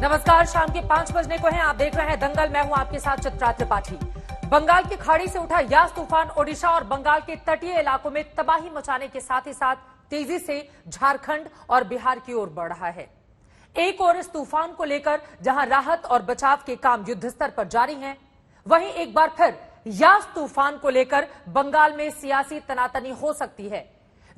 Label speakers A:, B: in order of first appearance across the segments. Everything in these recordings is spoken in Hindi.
A: नमस्कार, शाम के 5 बजने को हैं। आप देख रहे हैं दंगल। मैं हूं आपके साथ चित्रा त्रिपाठी। बंगाल की खाड़ी से उठा यास तूफान ओडिशा और बंगाल के तटीय इलाकों में तबाही मचाने के साथ ही साथ तेजी से झारखंड और बिहार की ओर बढ़ रहा है। एक ओर इस तूफान को लेकर जहां राहत और बचाव के काम युद्ध स्तर पर जारी हैं, वहीं एक बार फिर यास तूफान को लेकर बंगाल में सियासी तनातनी हो सकती है।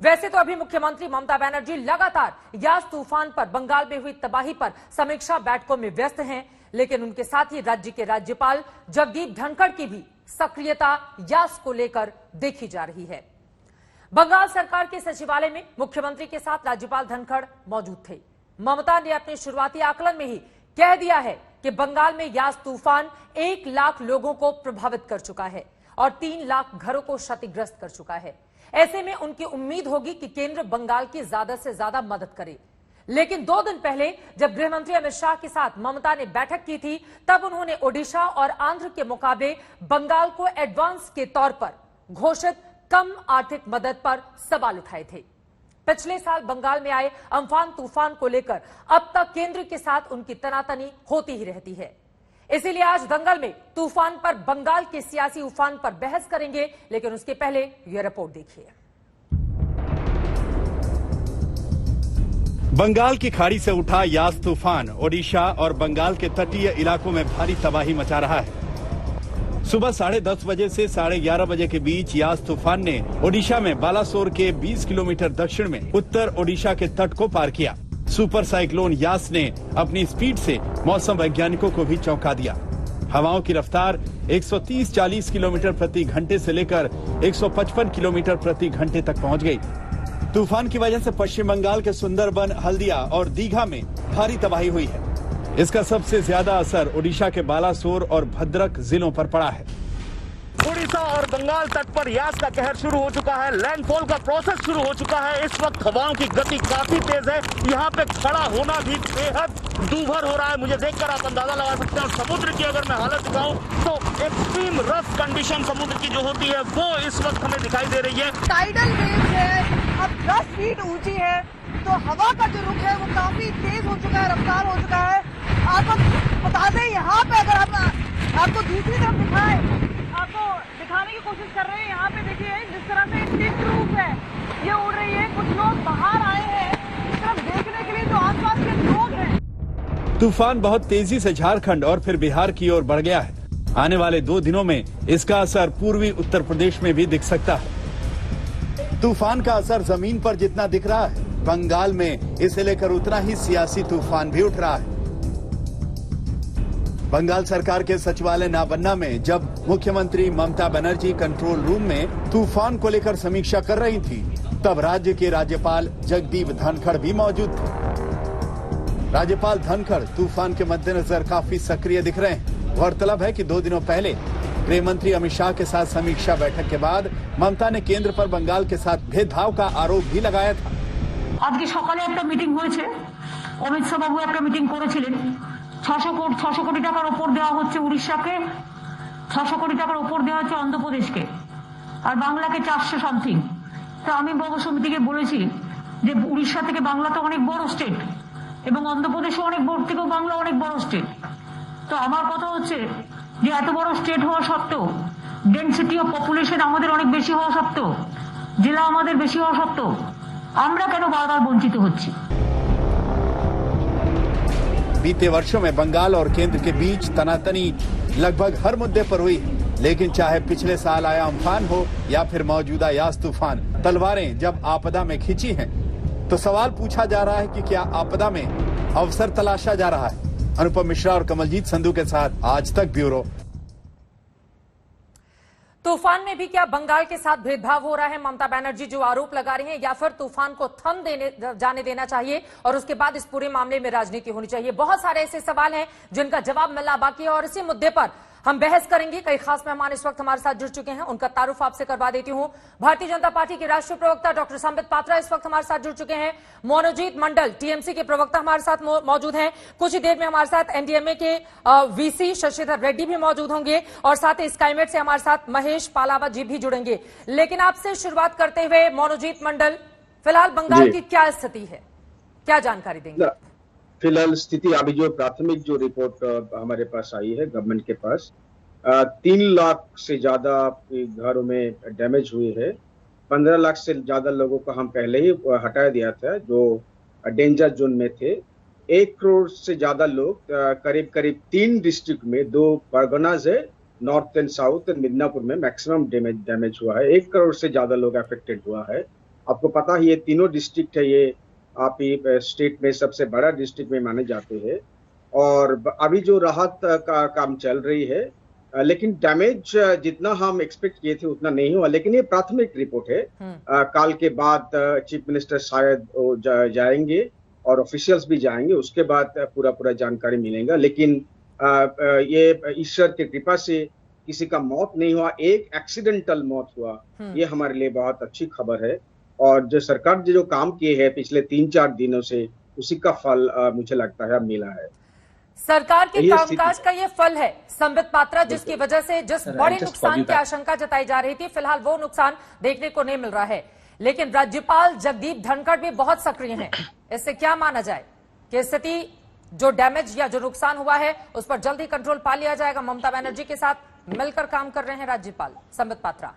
A: वैसे तो अभी मुख्यमंत्री ममता बनर्जी लगातार यास तूफान पर बंगाल में हुई तबाही पर समीक्षा बैठकों में व्यस्त हैं, लेकिन उनके साथ ही राज्य के राज्यपाल जगदीप धनखड़ की भी सक्रियता यास को लेकर देखी जा रही है। बंगाल सरकार के सचिवालय में मुख्यमंत्री के साथ राज्यपाल धनखड़ मौजूद थे। ममता ने अपने शुरुआती आकलन में ही कह दिया है कि बंगाल में यास तूफान 1 लाख लोगों को प्रभावित कर चुका है और 3 लाख घरों को क्षतिग्रस्त कर चुका है। ऐसे में उनकी उम्मीद होगी कि केंद्र बंगाल की ज्यादा से ज्यादा मदद करे। लेकिन 2 दिन पहले जब गृह मंत्री अमित शाह के साथ ममता ने बैठक की थी, तब उन्होंने ओडिशा और आंध्र के मुकाबले बंगाल को एडवांस के तौर पर घोषित कम आर्थिक मदद पर सवाल उठाए थे। पिछले साल बंगाल में आए अम्फान तूफान को लेकर अब तक केंद्र के साथ उनकी तनातनी होती ही रहती है। इसीलिए आज दंगल में तूफान पर बंगाल के सियासी उफान पर बहस करेंगे, लेकिन उसके पहले यह रिपोर्ट देखिए।
B: बंगाल की खाड़ी से उठा यास तूफान ओडिशा और बंगाल के तटीय इलाकों में भारी तबाही मचा रहा है। सुबह 10:30 बजे से 11:30 बजे के बीच यास तूफान ने ओडिशा में बालासोर के 20 किलोमीटर दक्षिण में उत्तर ओडिशा के तट को पार किया। सुपर साइक्लोन यास ने अपनी स्पीड से मौसम वैज्ञानिकों को भी चौंका दिया। हवाओं की रफ्तार 130-40 किलोमीटर प्रति घंटे से लेकर 155 किलोमीटर प्रति घंटे तक पहुंच गई। तूफान की वजह से पश्चिम बंगाल के सुंदरबन, हल्दिया और दीघा में भारी तबाही हुई है। इसका सबसे ज्यादा असर ओडिशा के बालासोर और भद्रक जिलों पर पड़ा है।
C: ओडिशा और बंगाल तट पर यास का कहर शुरू हो चुका है। लैंडफॉल का प्रोसेस शुरू हो चुका है। इस वक्त हवाओं की गति काफी तेज है। यहाँ पे खड़ा होना भी बेहद दूभर हो रहा है। मुझे देखकर आप अंदाजा लगा सकते हैं। और समुद्र की अगर मैं हालत दिखाऊं तो एक्सट्रीम रफ कंडीशन समुद्र की जो होती है वो इस वक्त हमें दिखाई दे रही है।
D: टाइडल वेव है अब 10 फीट ऊंची है, तो हवा का जो रुख है वो काफी तेज हो चुका है, रफ्तार हो चुका है। आपको बता दें, यहाँ पे अगर आपको दूसरी तरफ दिखाएं, आपको दिखाने की कोशिश कर रहे हैं। यहाँ पे देखिए जिस तरह से टिप रूफ है ये उड़ रही है। कुछ लोग बाहर आए हैं इस तरफ देखने के लिए, जो आसपास के लोग हैं।
B: तूफान बहुत तेजी से झारखंड और फिर बिहार की ओर बढ़ गया है। आने वाले 2 दिनों में इसका असर पूर्वी उत्तर प्रदेश में भी दिख सकता है। तूफान का असर जमीन पर जितना दिख रहा है, बंगाल में इसे लेकर उतना ही सियासी तूफान भी उठ रहा है। बंगाल सरकार के सचिवालय नाबन्ना में जब मुख्यमंत्री ममता बनर्जी कंट्रोल रूम में तूफान को लेकर समीक्षा कर रही थी, तब राज्य के राज्यपाल जगदीप धनखड़ भी मौजूद थे। राज्यपाल धनखड़ तूफान के मद्देनजर काफी सक्रिय दिख रहे हैं। गौरतलब है कि 2 दिनों पहले गृह मंत्री अमित शाह के साथ समीक्षा बैठक के बाद ममता ने केंद्र पर बंगाल के साथ भेदभाव का आरोप भी लगाया था।
E: आज के सकाले एक मीटिंग हुए, अमित शाह बाबू एक मीटिंग করেছিলেন। 600 কোটি টাকার উপর দেওয়া হচ্ছে উড়িষ্যাকে, 600 কোটি টাকার উপর দেওয়া হচ্ছে অন্ধ্রপ্রদেশকে, আর বাংলাকে 400 সামথিং। তো আমি বঙ্গ সমিতিকে বলেছি যে উড়িষ্যা থেকে বাংলা তো অনেক বড় স্টেট এবং অন্ধ্রপ্রদেশও অনেক বড়, থেকেও বাংলা অনেক বড় স্টেট। তো আমার কথা হচ্ছে যে এত বড় স্টেট হওয়া সত্ত্বেও, ডেনসিটি অফ পপুলেশন আমাদের অনেক বেশি হওয়া সত্ত্বেও, জেলা আমাদের বেশি হওয়া সত্ত্বেও আমরা কেন বারবার বঞ্চিত হচ্ছি।
B: बीते वर्षों में बंगाल और केंद्र के बीच तनातनी लगभग हर मुद्दे पर हुई है। लेकिन चाहे पिछले साल आया अम्फान हो या फिर मौजूदा यास तूफान, तलवारें जब आपदा में खिंची हैं, तो सवाल पूछा जा रहा है कि क्या आपदा में अवसर तलाशा जा रहा है। अनुपम मिश्रा और कमलजीत संधू के साथ आज तक ब्यूरो।
A: तूफान में भी क्या बंगाल के साथ भेदभाव हो रहा है? ममता बनर्जी जो आरोप लगा रही हैं, या फिर तूफान को थम जाने देना चाहिए और उसके बाद इस पूरे मामले में राजनीति होनी चाहिए? बहुत सारे ऐसे सवाल हैं जिनका जवाब मिलना बाकी है और इसी मुद्दे पर हम बहस करेंगे। कई खास मेहमान इस वक्त हमारे साथ जुड़ चुके हैं, उनका तारुफ आपसे करवा देती हूं। भारतीय जनता पार्टी के राष्ट्रीय प्रवक्ता डॉक्टर संबित पात्रा इस वक्त हमारे साथ जुड़ चुके हैं। मनोजीत मंडल टीएमसी के प्रवक्ता हमारे साथ मौजूद हैं। कुछ ही देर में हमारे साथ एनडीएमए के वीसी शशिधर रेड्डी भी मौजूद होंगे और साथ ही स्काईमेट से हमारे साथ महेश पालावा जी भी जुड़ेंगे। लेकिन आपसे शुरुआत करते हुए मनोजीत मंडल, फिलहाल बंगाल की क्या स्थिति है, क्या जानकारी देंगे?
F: फिलहाल स्थिति अभी जो प्राथमिक जो रिपोर्ट हमारे पास आई है गवर्नमेंट के पास, 3 लाख से ज्यादा घरों में डैमेज हुए है। 15 लाख से ज्यादा लोगों को हम पहले ही हटा दिया था जो डेंजर जोन में थे। 1 करोड़ से ज्यादा लोग करीब करीब 3 डिस्ट्रिक्ट में, 2 परगनाज है, north and south and Midnapore में मैक्सिमम डैमेज हुआ है। 1 करोड़ से ज्यादा लोग अफेक्टेड हुआ है। आपको पता है ये तीनों डिस्ट्रिक्ट है, ये आप स्टेट में सबसे बड़ा डिस्ट्रिक्ट में माने जाते हैं। और अभी जो राहत का काम चल रही है, लेकिन डैमेज जितना हम एक्सपेक्ट किए थे उतना नहीं हुआ। लेकिन ये प्राथमिक रिपोर्ट है। काल के बाद चीफ मिनिस्टर शायद जाएंगे और ऑफिशियल्स भी जाएंगे, उसके बाद पूरा जानकारी मिलेगा। लेकिन ये ईश्वर की कृपा से किसी का मौत नहीं हुआ, एक एक्सीडेंटल मौत हुआ, ये हमारे लिए बहुत अच्छी खबर है। और जो सरकार जो काम किए हैं पिछले 3-4 दिनों से, उसी का फल मुझे लगता है मिला है।
A: सरकार के कामकाज का ये फल है संबित पात्रा, जिसकी वजह से जिस बड़े नुकसान की आशंका जताई जा रही थी, फिलहाल वो नुकसान देखने को नहीं मिल रहा है। लेकिन राज्यपाल जगदीप धनखड़ भी बहुत सक्रिय हैं। इससे क्या माना जाए कि स्थिति जो डैमेज या जो नुकसान हुआ है उस पर जल्द ही कंट्रोल पा लिया जाएगा? ममता बनर्जी के साथ मिलकर काम कर रहे हैं राज्यपाल। संबित पात्रा,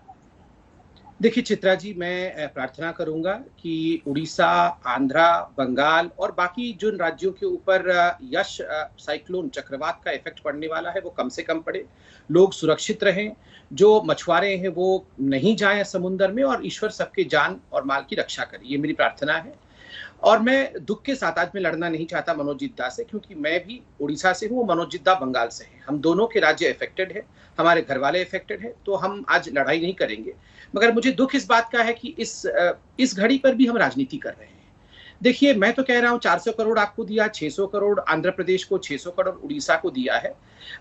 G: देखिए चित्रा जी, मैं प्रार्थना करूंगा कि उड़ीसा, आंध्रा, बंगाल और बाकी जिन राज्यों के ऊपर यश साइक्लोन चक्रवात का इफेक्ट पड़ने वाला है वो कम से कम पड़े, लोग सुरक्षित रहें, जो मछुआरे हैं वो नहीं जाएं समुद्र में, और ईश्वर सबके जान और माल की रक्षा करे, ये मेरी प्रार्थना है। और मैं दुख के साथ आज मैं लड़ना नहीं चाहता मनोजीत दा से, क्योंकि मैं भी उड़ीसा से हूँ, मनोजीत दा बंगाल से है। हम दोनों के राज्य इफेक्टेड है, हमारे घर वाले इफेक्टेड है, तो हम आज लड़ाई नहीं करेंगे। मगर मुझे दुख इस बात का है कि इस घड़ी पर भी हम राजनीति कर रहे हैं। देखिए, मैं तो कह रहा हूँ 400 करोड़ आपको दिया, 600 करोड़ आंध्र प्रदेश को, 600 करोड़ उड़ीसा को दिया है,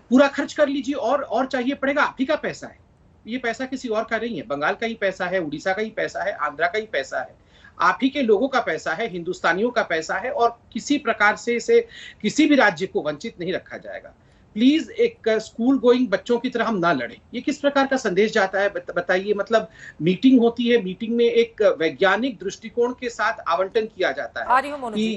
G: पूरा खर्च कर लीजिए। और चाहिए पड़ेगा, आप ही का पैसा है, ये पैसा किसी और का नहीं है, बंगाल का ही पैसा है, उड़ीसा का ही पैसा है, आंध्रा का ही पैसा है, आप ही के लोगों का पैसा है, हिंदुस्तानियों का पैसा है, और किसी प्रकार से इसे किसी भी राज्य को वंचित नहीं रखा जाएगा। प्लीज एक स्कूल गोइंग बच्चों की तरह हम ना लड़ें। ये किस प्रकार का संदेश जाता है बताइए? मतलब मीटिंग होती है, मीटिंग में एक वैज्ञानिक दृष्टिकोण के साथ आवंटन किया जाता है कि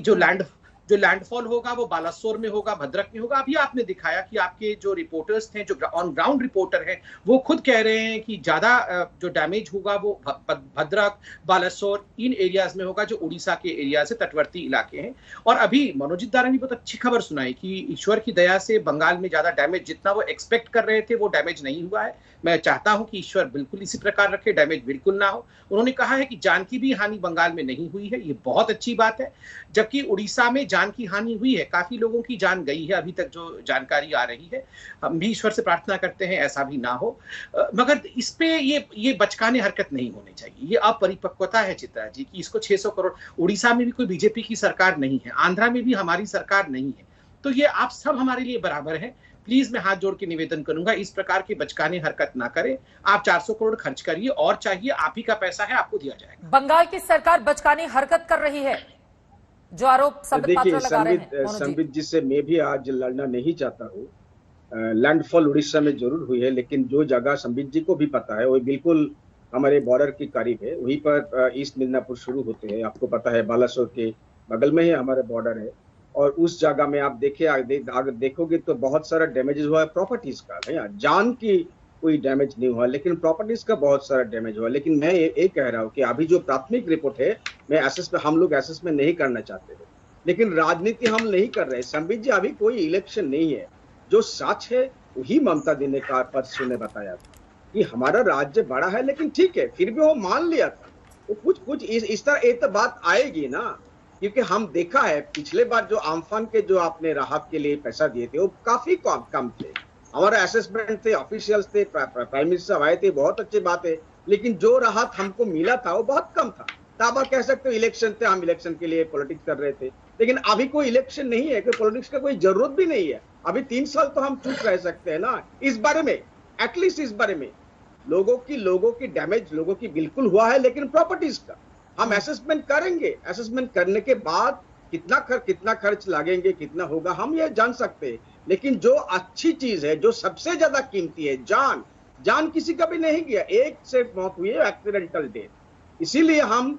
G: जो लैंडफॉल होगा वो बालासोर में होगा, भद्रक में होगा। अभी आपने दिखाया कि आपके जो रिपोर्टर्स थे, जो ऑन ग्राउंड रिपोर्टर हैं, वो खुद कह रहे हैं कि ज्यादा जो डैमेज होगा वो भद्रक, बालासोर इन एरियाज में होगा, जो उड़ीसा के एरिया से तटवर्ती इलाके हैं। और अभी मनोजीत दा ने भी बहुत अच्छी खबर सुनाई कि ईश्वर की दया से बंगाल में ज्यादा डैमेज, जितना वो एक्सपेक्ट कर रहे थे वो डैमेज नहीं हुआ है। मैं चाहता हूं कि ईश्वर बिल्कुल इसी प्रकार रखे, डैमेज बिल्कुल ना हो। उन्होंने कहा है कि जान की भी हानि बंगाल में नहीं हुई है, ये बहुत अच्छी बात है। जबकि उड़ीसा में जान की हानि हुई है, काफी लोगों की जान गई है, अभी तक जो जानकारी आ रही है। हम भी ईश्वर से प्रार्थना करते हैं ऐसा भी ना हो, मगर इस पे ये बचकाने हरकत नहीं होनी चाहिए। ये अपरिपक्वता है चित्रा जी की इसको 600 करोड़, उड़ीसा में भी कोई बीजेपी की सरकार नहीं है, आंध्रा में भी हमारी सरकार नहीं है, तो ये आप सब हमारे लिए बराबर हैं। प्लीज मैं हाथ जोड़ के निवेदन करूंगा, इस प्रकार की बचकाने हरकत ना करें। आप 400 करोड़ खर्च करिए, और चाहिए आप ही का पैसा है, आपको दिया जाएगा।
A: बंगाल की सरकार बचकाने हरकत कर रही है, जो आरोप संबित पात्रा लगा रहे हैं।
F: संबित जी से मैं भी आज लड़ना नहीं चाहता हूँ। लैंडफॉल उड़ीसा में जरूर हुई है, लेकिन जो जगह संबित जी को भी पता है वो बिल्कुल हमारे बॉर्डर के करीब है, वहीं पर ईस्ट मिदनापुर शुरू होते हैं। आपको पता है बालासोर के बगल में ही हमारे बॉर्डर है, और उस जगह में आप अगर देखोगे तो बहुत सारा डैमेजेस हुआ है प्रॉपर्टीज का। जान की कोई डैमेज नहीं हुआ, लेकिन प्रॉपर्टीज का बहुत सारा डैमेज हुआ। लेकिन मैं ये कह रहा हूँ कि अभी जो प्राथमिक रिपोर्ट है, हम लोग असेसमेंट नहीं करना चाहते थे, लेकिन राजनीति हम नहीं कर रहे। संबित जी, अभी कोई इलेक्शन नहीं है, जो सच है वही ममता दी ने परसों ने बताया था कि हमारा राज्य बड़ा है, लेकिन ठीक है, फिर भी वो मान लिया था। वो कुछ इस तरह एक तो बात आएगी ना, क्योंकि हम देखा है पिछले बार जो आम्फान के जो आपने राहत के लिए पैसा दिए थे वो काफी कम थे। हमारा असेसमेंट थे, ऑफिशियल्स थे, प्राइम मिनिस्टर आए थे, बहुत अच्छी बात है, लेकिन जो राहत हमको मिला था वो बहुत कम था। तब आप कह सकते हो इलेक्शन थे, हम इलेक्शन के लिए पॉलिटिक्स कर रहे थे, लेकिन अभी कोई इलेक्शन नहीं है, कोई पॉलिटिक्स का कोई जरूरत भी नहीं है। अभी 3 साल तो हम चुप रह सकते हैं ना इस बारे में, एटलीस्ट इस बारे में। लोगों की डैमेज लोगों की बिल्कुल हुआ है, लेकिन प्रॉपर्टीज का हम असेसमेंट करेंगे। असेसमेंट करने के बाद कितना खर्च लगेंगे, कितना होगा, हम ये जान सकते हैं। लेकिन जो अच्छी चीज है, जो सबसे ज्यादा कीमती है, जान किसी का भी नहीं गया। एक से मौत हुई है, एक्सीडेंटल डेथ। इसीलिए हम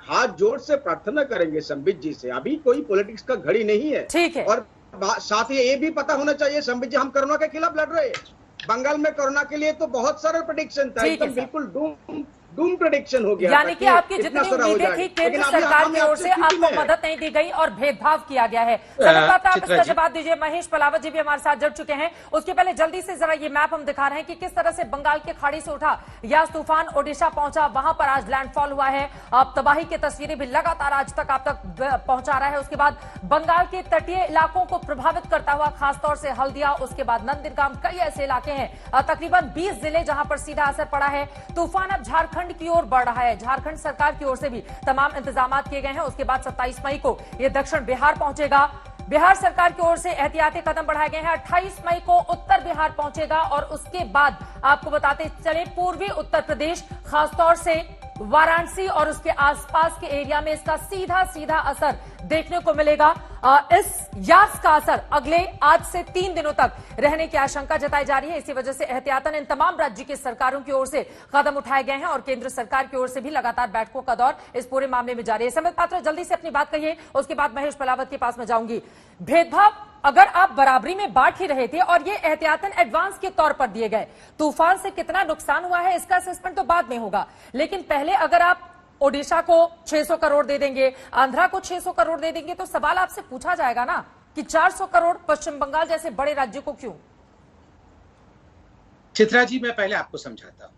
F: हाथ जोड़ से प्रार्थना करेंगे संबित जी से, अभी कोई पॉलिटिक्स का घड़ी नहीं है।
A: ठीक है।
F: और साथ ही ये भी पता होना चाहिए संबित जी, हम कोरोना के खिलाफ लड़ रहे हैं। बंगाल में कोरोना के लिए तो बहुत सारा प्रेडिक्शन था, एकदम बिल्कुल डूम प्रेडिक्शन हो गया।
A: यानी कि आपकी जितनी उम्मीदें थी केंद्र सरकार की ओर से आपको मदद नहीं दी गई और भेदभाव किया गया है। आप इसका जवाब दीजिए। महेश पलावत जी भी हमारे साथ जुड़ चुके हैं। उसके पहले जल्दी से जरा ये मैप हम दिखा रहे हैं कि किस तरह से बंगाल की खाड़ी से उठा यास तूफान ओडिशा पहुंचा, वहां पर आज लैंडफॉल हुआ है। अब तबाही की तस्वीरें भी लगातार आज तक आप तक पहुंचा रहा है। उसके बाद बंगाल के तटीय इलाकों को प्रभावित करता हुआ खासतौर से हल्दिया, उसके बाद नंदीग्राम, कई ऐसे इलाके हैं तकरीबन 20 जिले जहां पर सीधा असर पड़ा है। तूफान अब झारखंड की ओर बढ़ रहा है। झारखंड सरकार की ओर से भी तमाम इंतजाम किए गए हैं। उसके बाद 27 मई को यह दक्षिण बिहार पहुंचेगा। बिहार सरकार की ओर से एहतियाती कदम बढ़ाए गए हैं। 28 मई को उत्तर बिहार पहुंचेगा और उसके बाद आपको बताते चले पूर्वी उत्तर प्रदेश, खासतौर से वाराणसी और उसके आसपास के एरिया में इसका सीधा असर देखने को मिलेगा। इस यास का असर अगले आज से 3 दिनों तक रहने की आशंका जताई जा रही है। इसी वजह से एहतियातन इन तमाम राज्य की सरकारों की ओर से कदम उठाए गए हैं और केंद्र सरकार की ओर से भी लगातार बैठकों का दौर इस पूरे मामले में जारी है। संबित पात्रा, जल्दी से अपनी बात कहिए, उसके बाद महेश पलावत के पास में जाऊंगी। भेदभाव अगर आप बराबरी में बांट ही रहे थे और ये एहतियातन एडवांस के तौर पर दिए गए, तूफान से कितना नुकसान हुआ है इसका असेसमेंट तो बाद में होगा, लेकिन पहले अगर आप ओडिशा को 600 करोड़ दे देंगे, आंध्रा को 600 करोड़ दे देंगे, तो सवाल आपसे पूछा जाएगा ना कि 400 करोड़ पश्चिम बंगाल जैसे बड़े राज्य को क्यों?
G: चित्रा जी, मैं पहले आपको समझाता हूं,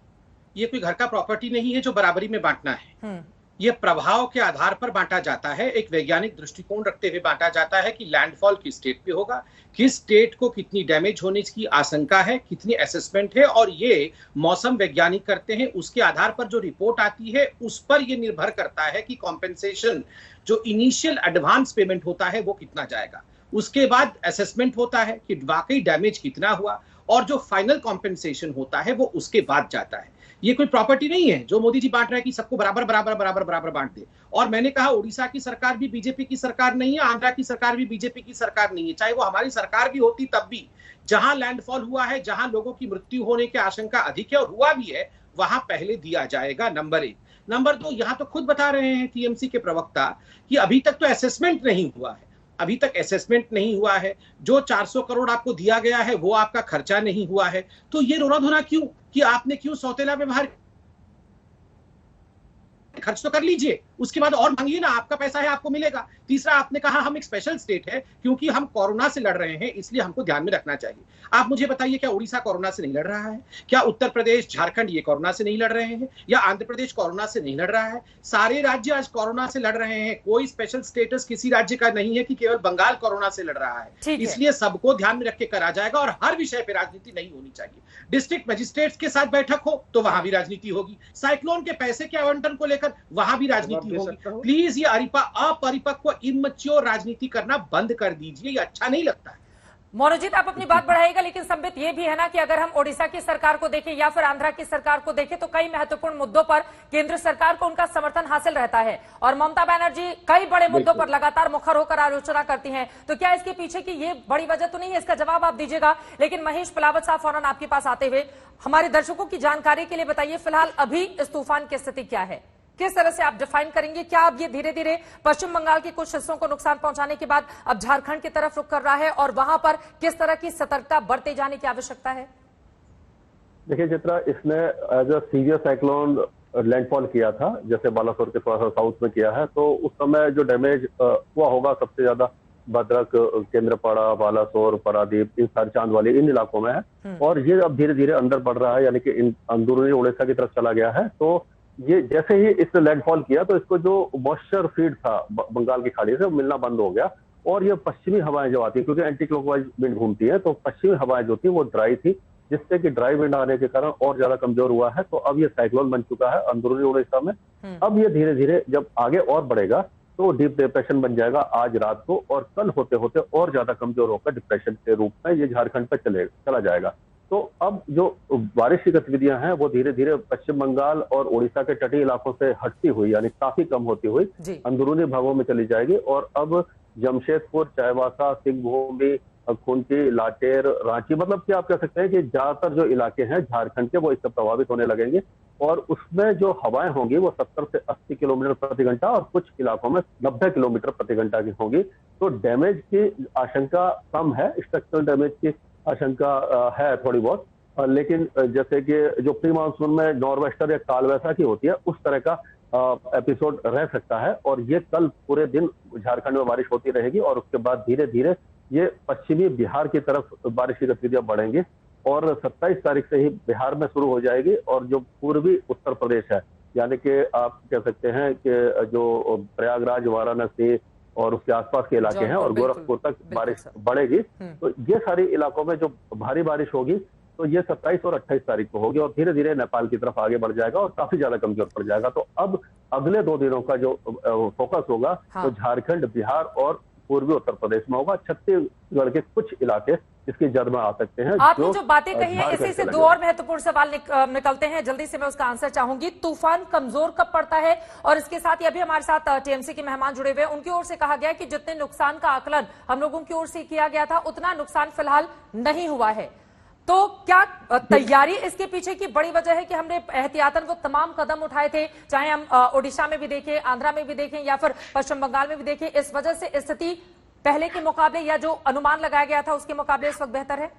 G: ये कोई घर का प्रॉपर्टी नहीं है जो बराबरी में बांटना है। ये प्रभाव के आधार पर बांटा जाता है, एक वैज्ञानिक दृष्टिकोण रखते हुए बांटा जाता है कि लैंडफॉल किस स्टेट पे होगा, किस स्टेट को कितनी डैमेज होने की आशंका है, कितनी असेसमेंट है, और ये मौसम वैज्ञानिक करते हैं। उसके आधार पर जो रिपोर्ट आती है उस पर ये निर्भर करता है कि कॉम्पेंसेशन, जो इनिशियल एडवांस पेमेंट होता है वो कितना जाएगा। उसके बाद असेसमेंट होता है कि वाकई डैमेज कितना हुआ, और जो फाइनल कॉम्पेंसेशन होता है वो उसके बाद जाता है। ये कोई प्रॉपर्टी नहीं है जो मोदी जी बांट रहे हैं कि सबको बराबर बराबर बराबर बराबर बांट दे। और मैंने कहा उड़ीसा की सरकार भी बीजेपी की सरकार नहीं है, आंध्रा की सरकार भी बीजेपी की सरकार नहीं है, चाहे वो हमारी सरकार भी होती तब भी। जहां लैंडफॉल हुआ है, जहां लोगों की मृत्यु होने की आशंका अधिक है और हुआ भी है, वहां पहले दिया जाएगा, नंबर 1। नंबर 2, यहां तो खुद बता रहे हैं टीएमसी के प्रवक्ता कि अभी तक तो असेसमेंट नहीं हुआ है, अभी तक असेसमेंट नहीं हुआ है। जो 400 करोड़ आपको दिया गया है वो आपका खर्चा नहीं हुआ है। तो ये रोना धोना क्यों कि आपने क्यों सौतेला व्यवहार, खर्च तो कर लीजिए, उसके बाद और मांगिए ना, आपका पैसा है आपको मिलेगा। तीसरा, आपने कहा हम एक स्पेशल स्टेट है क्योंकि हम कोरोना से लड़ रहे हैं, इसलिए हमको ध्यान में रखना चाहिए। आप मुझे बताइए, क्या उड़ीसा कोरोना से नहीं लड़ रहा है? क्या उत्तर प्रदेश, झारखंड ये कोरोना से नहीं लड़ रहे हैं? या आंध्र प्रदेश कोरोना से नहीं लड़ रहा है? सारे राज्य आज कोरोना से लड़ रहे हैं। कोई स्पेशल स्टेटस किसी राज्य का नहीं है कि केवल बंगाल कोरोना से लड़ रहा है। इसलिए सबको ध्यान में रख के करा जाएगा और हर विषय पे राजनीति नहीं होनी चाहिए। डिस्ट्रिक्ट मजिस्ट्रेट्स के साथ बैठक हो तो वहां भी राजनीति होगी, साइक्लोन के पैसे के आवंटन को लेकर वहां भी राजनीति होगी। प्लीज ये अपरिपक्व इमैच्योर राजनीति करना बंद कर दीजिए, ये अच्छा नहीं लगता है।
A: मोनोजीत, आप अपनी बात बढ़ाइएगा, लेकिन संबित ये भी है ना कि अगर हम ओडिशा की सरकार को देखें या फिर आंध्रा की सरकार को देखें तो कई महत्वपूर्ण मुद्दों पर केंद्र सरकार को उनका समर्थन हासिल रहता है और ममता बनर्जी कई बड़े मुद्दों पर लगातार मुखर होकर आलोचना करती हैं। तो क्या इसके पीछे की ये बड़ी वजह तो नहीं है? इसका जवाब आप दीजिएगा। लेकिन महेश पलावत साहब, फौरन आपके पास आते हुए हमारे दर्शकों की जानकारी के लिए बताइए, फिलहाल अभी इस तूफान की स्थिति क्या है, किस तरह से आप डिफाइन करेंगे? क्या अब ये धीरे धीरे पश्चिम बंगाल के कुछ हिस्सों को नुकसान पहुंचाने के बाद अब झारखंड की तरफ रुख कर रहा है और वहां पर किस तरह की सतर्कता बरते जाने की आवश्यकता है?
H: देखिए चित्रा, इसने as a severe cyclone landfall किया था, जैसे बालासोर के थोड़ा सा साउथ में किया है, तो उस समय जो डैमेज हुआ होगा सबसे ज्यादा भद्रक, केंद्रपाड़ा, बालासोर, पारादीप, इन सारे चांद वाले इन इलाकों में है। और ये अब धीरे धीरे अंदर बढ़ रहा है, यानी कि अंदरूनी उड़ीसा की तरफ चला गया है। तो ये जैसे ही इसने लैंडफॉल किया तो इसको जो मॉइस्चर फीड था बंगाल की खाड़ी से मिलना बंद हो गया और ये पश्चिमी हवाएं जो आती है, क्योंकि एंटी क्लॉकवाइज विंड घूमती है, तो पश्चिमी हवाएं जो थी वो ड्राई थी, जिससे कि ड्राई विंड आने के कारण और ज्यादा कमजोर हुआ है। तो अब ये साइक्लोन बन चुका है अंदरूनी उड़ीसा में। अब ये धीरे धीरे जब आगे और बढ़ेगा तो डीप डिप्रेशन बन जाएगा आज रात को, और कल होते होते और ज्यादा कमजोर होकर डिप्रेशन के रूप में ये झारखंड पर चला जाएगा। तो अब जो बारिश की गतिविधियां हैं वो धीरे धीरे पश्चिम बंगाल और उड़ीसा के तटीय इलाकों से हटती हुई, यानी काफी कम होती हुई अंदरूनी भागों में चली जाएगी। और अब जमशेदपुर, चाईबासा, सिंहभूम, खूंटी, लाटेर, रांची, मतलब कि आप कह सकते हैं कि ज्यादातर जो इलाके हैं झारखंड के वो इससे प्रभावित होने लगेंगे और उसमें जो हवाएं होंगी वो 70 से 80 किलोमीटर प्रति घंटा और कुछ इलाकों में 90 किलोमीटर प्रति घंटा की होंगी। तो डैमेज की आशंका कम है, स्ट्रक्चरल डैमेज की आशंका है थोड़ी बहुत, लेकिन जैसे कि जो प्री मानसून में नॉर्वेस्टर या कालवैसा की होती है उस तरह का एपिसोड रह सकता है। और ये कल पूरे दिन झारखंड में बारिश होती रहेगी और उसके बाद धीरे धीरे ये पश्चिमी बिहार की तरफ बारिश की गतिविधियां बढ़ेंगी और 27 तारीख से ही बिहार में शुरू हो जाएगी। और जो पूर्वी उत्तर प्रदेश है, यानी कि आप कह सकते हैं कि जो प्रयागराज, वाराणसी और उसके आसपास के इलाके हैं और गोरखपुर तक बारिश बढ़ेगी। तो ये सारे इलाकों में जो भारी बारिश होगी तो ये 27 और 28 तारीख को होगी और धीरे धीरे नेपाल की तरफ आगे बढ़ जाएगा और काफी ज्यादा कमजोर पड़ जाएगा। तो अब अगले 2 दिनों का जो फोकस होगा तो झारखंड, बिहार और पूर्वी उत्तर प्रदेश में होगा। छत्तीसगढ़ के कुछ इलाके इसकी जद में आ सकते हैं।
A: आपने जो बातें कही है इसी से 2 और महत्वपूर्ण सवाल निकलते हैं, जल्दी से मैं उसका आंसर चाहूंगी। तूफान कमजोर कब पड़ता है? और इसके साथ ही अभी हमारे साथ टीएमसी के मेहमान जुड़े हुए हैं, उनकी ओर से कहा गया कि जितने नुकसान का आकलन हम लोगों की ओर से किया गया था उतना नुकसान फिलहाल नहीं हुआ है। तो क्या तैयारी इसके पीछे की बड़ी वजह है कि हमने एहतियातन वो तमाम कदम उठाए थे, चाहे हम ओडिशा में भी देखें, आंध्रा में भी देखें या फिर पश्चिम बंगाल में भी देखें, इस वजह से स्थिति पहले के मुकाबले या जो अनुमान लगाया गया था उसके मुकाबले इस वक्त बेहतर है?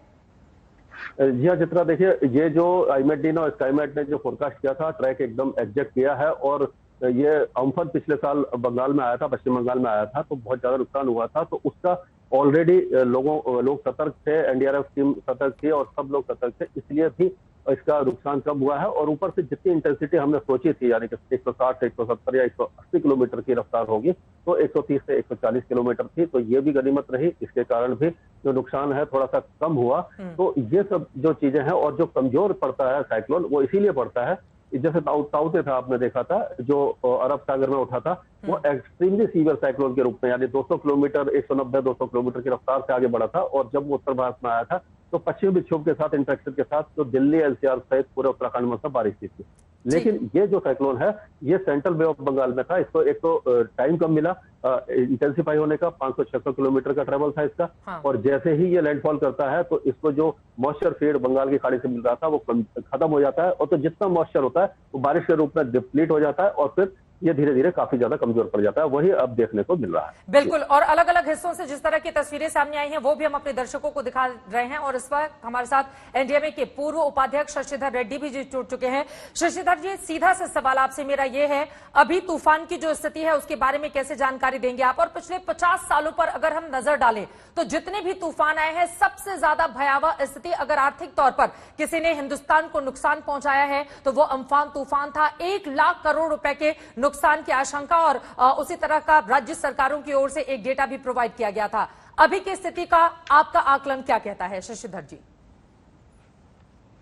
H: जी हाँ चित्रा, देखिए ये जो आईमेट और स्काईमेट ने जो फोरकास्ट किया था ट्रैक एकदम एग्जैक्ट किया है। और ये अम्फन पिछले साल बंगाल में आया था, पश्चिम बंगाल में आया था तो बहुत ज्यादा नुकसान हुआ था। तो उसका ऑलरेडी लोग सतर्क थे, एनडीआरएफ टीम सतर्क थी और सब लोग सतर्क थे, इसलिए भी इसका नुकसान कम हुआ है। और ऊपर से जितनी इंटेंसिटी हमने सोची थी, यानी कि 160 से 170 या 180 किलोमीटर की रफ्तार होगी, तो 130 से 140 किलोमीटर थी। तो ये भी गनीमत रही, इसके कारण भी जो नुकसान है थोड़ा सा कम हुआ। तो ये सब जो चीजें हैं और जो कमजोर पड़ता है साइक्लोन वो इसीलिए पड़ता है, जैसे ताऊ में था, आपने देखा था जो अरब सागर में उठा था वो एक्सट्रीमली सीवियर साइक्लोन के रूप में, यानी 200 किलोमीटर 190-200 किलोमीटर की रफ्तार से आगे बढ़ा था। और जब वो उत्तर भारत में आया था तो पश्चिमी विक्षोभ के साथ इंटरेक्शन के साथ जो दिल्ली, एनसीआर सहित पूरे उत्तराखंड में सब बारिश की थी। लेकिन ये जो साइक्लोन है ये सेंट्रल बे ऑफ बंगाल में था, इसको एक तो टाइम कम मिला इंटेंसिफाई होने का, 500-600 किलोमीटर का ट्रेवल था इसका। और जैसे ही ये लैंडफॉल करता है तो इसको जो मॉइस्चर फीड बंगाल की खाड़ी से मिल रहा था वो खत्म हो जाता है। और तो जितना मॉइस्चर होता है वो बारिश के रूप में डिप्लीट हो जाता है और फिर ये धीरे धीरे काफी ज्यादा कमजोर पड़ जाता है। वही अब देखने को मिल रहा है।
A: बिल्कुल, और अलग अलग हिस्सों से जिस तरह की तस्वीरें सामने आई हैं वो भी हम अपने दर्शकों को दिखा रहे हैं। और इस वक्त हमारे साथ एनडीएमए के पूर्व उपाध्यक्ष शशिधर रेड्डी भी जुड़ चुके हैं। शशिधर जी, सीधा सा सवाल आपसे मेरा ये है, अभी तूफान की जो स्थिति है उसके बारे में कैसे जानकारी देंगे आप? और पिछले 50 सालों पर अगर हम नजर डालें तो जितने भी तूफान आए हैं सबसे ज्यादा भयावह स्थिति अगर आर्थिक तौर पर किसी ने हिंदुस्तान को नुकसान पहुंचाया है तो वो अम्फान तूफान था। 1 लाख करोड़ रुपए के नुकसान की आशंका और उसी तरह का राज्य सरकारों की ओर से एक डेटा भी प्रोवाइड किया गया था। अभी की स्थिति का आपका आकलन क्या कहता है शशिधर जी?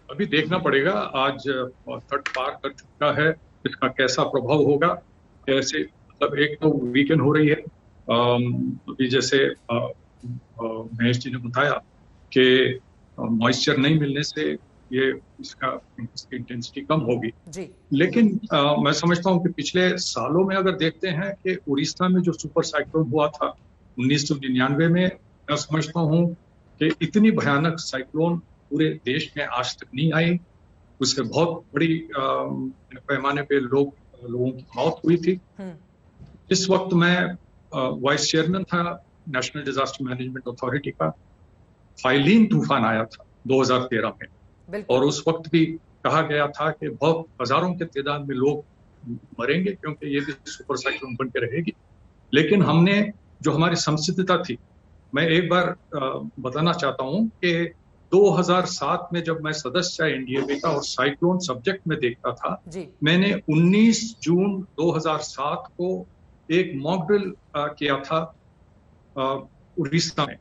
I: अभी देखना पड़ेगा, आज तट पार कर चुका है, इसका कैसा प्रभाव होगा, कैसे, मतलब एक तो वीकेंड हो रही है। अभी जैसे महेश जी ने बताया कि मॉइस्चर नहीं मिलने से ये इसकी इंटेंसिटी कम होगी जी। लेकिन मैं समझता हूँ कि पिछले सालों में अगर देखते हैं कि उड़ीसा में जो सुपर साइक्लोन हुआ था 1999 में, मैं समझता हूँ कि इतनी भयानक साइक्लोन पूरे देश में आज तक नहीं आई। उससे बहुत बड़ी पैमाने पे लोगों की मौत हुई थी। इस वक्त मैं वाइस चेयरमैन था नेशनल डिजास्टर मैनेजमेंट अथॉरिटी का। फाइलीन तूफान आया था 2013 में और उस वक्त भी कहा गया था कि बहुत हजारों के तादाद में लोग मरेंगे क्योंकि ये भी सुपर साइक्लोन बन के रहेगी। लेकिन हमने जो हमारी संसिद्धता थी, मैं एक बार बताना चाहता हूँ कि 2007 में जब मैं सदस्य एनडीएमए का और साइक्लोन सब्जेक्ट में देखता था, मैंने 19 जून 2007 को एक मॉक ड्रिल किया था उड़ीसा में।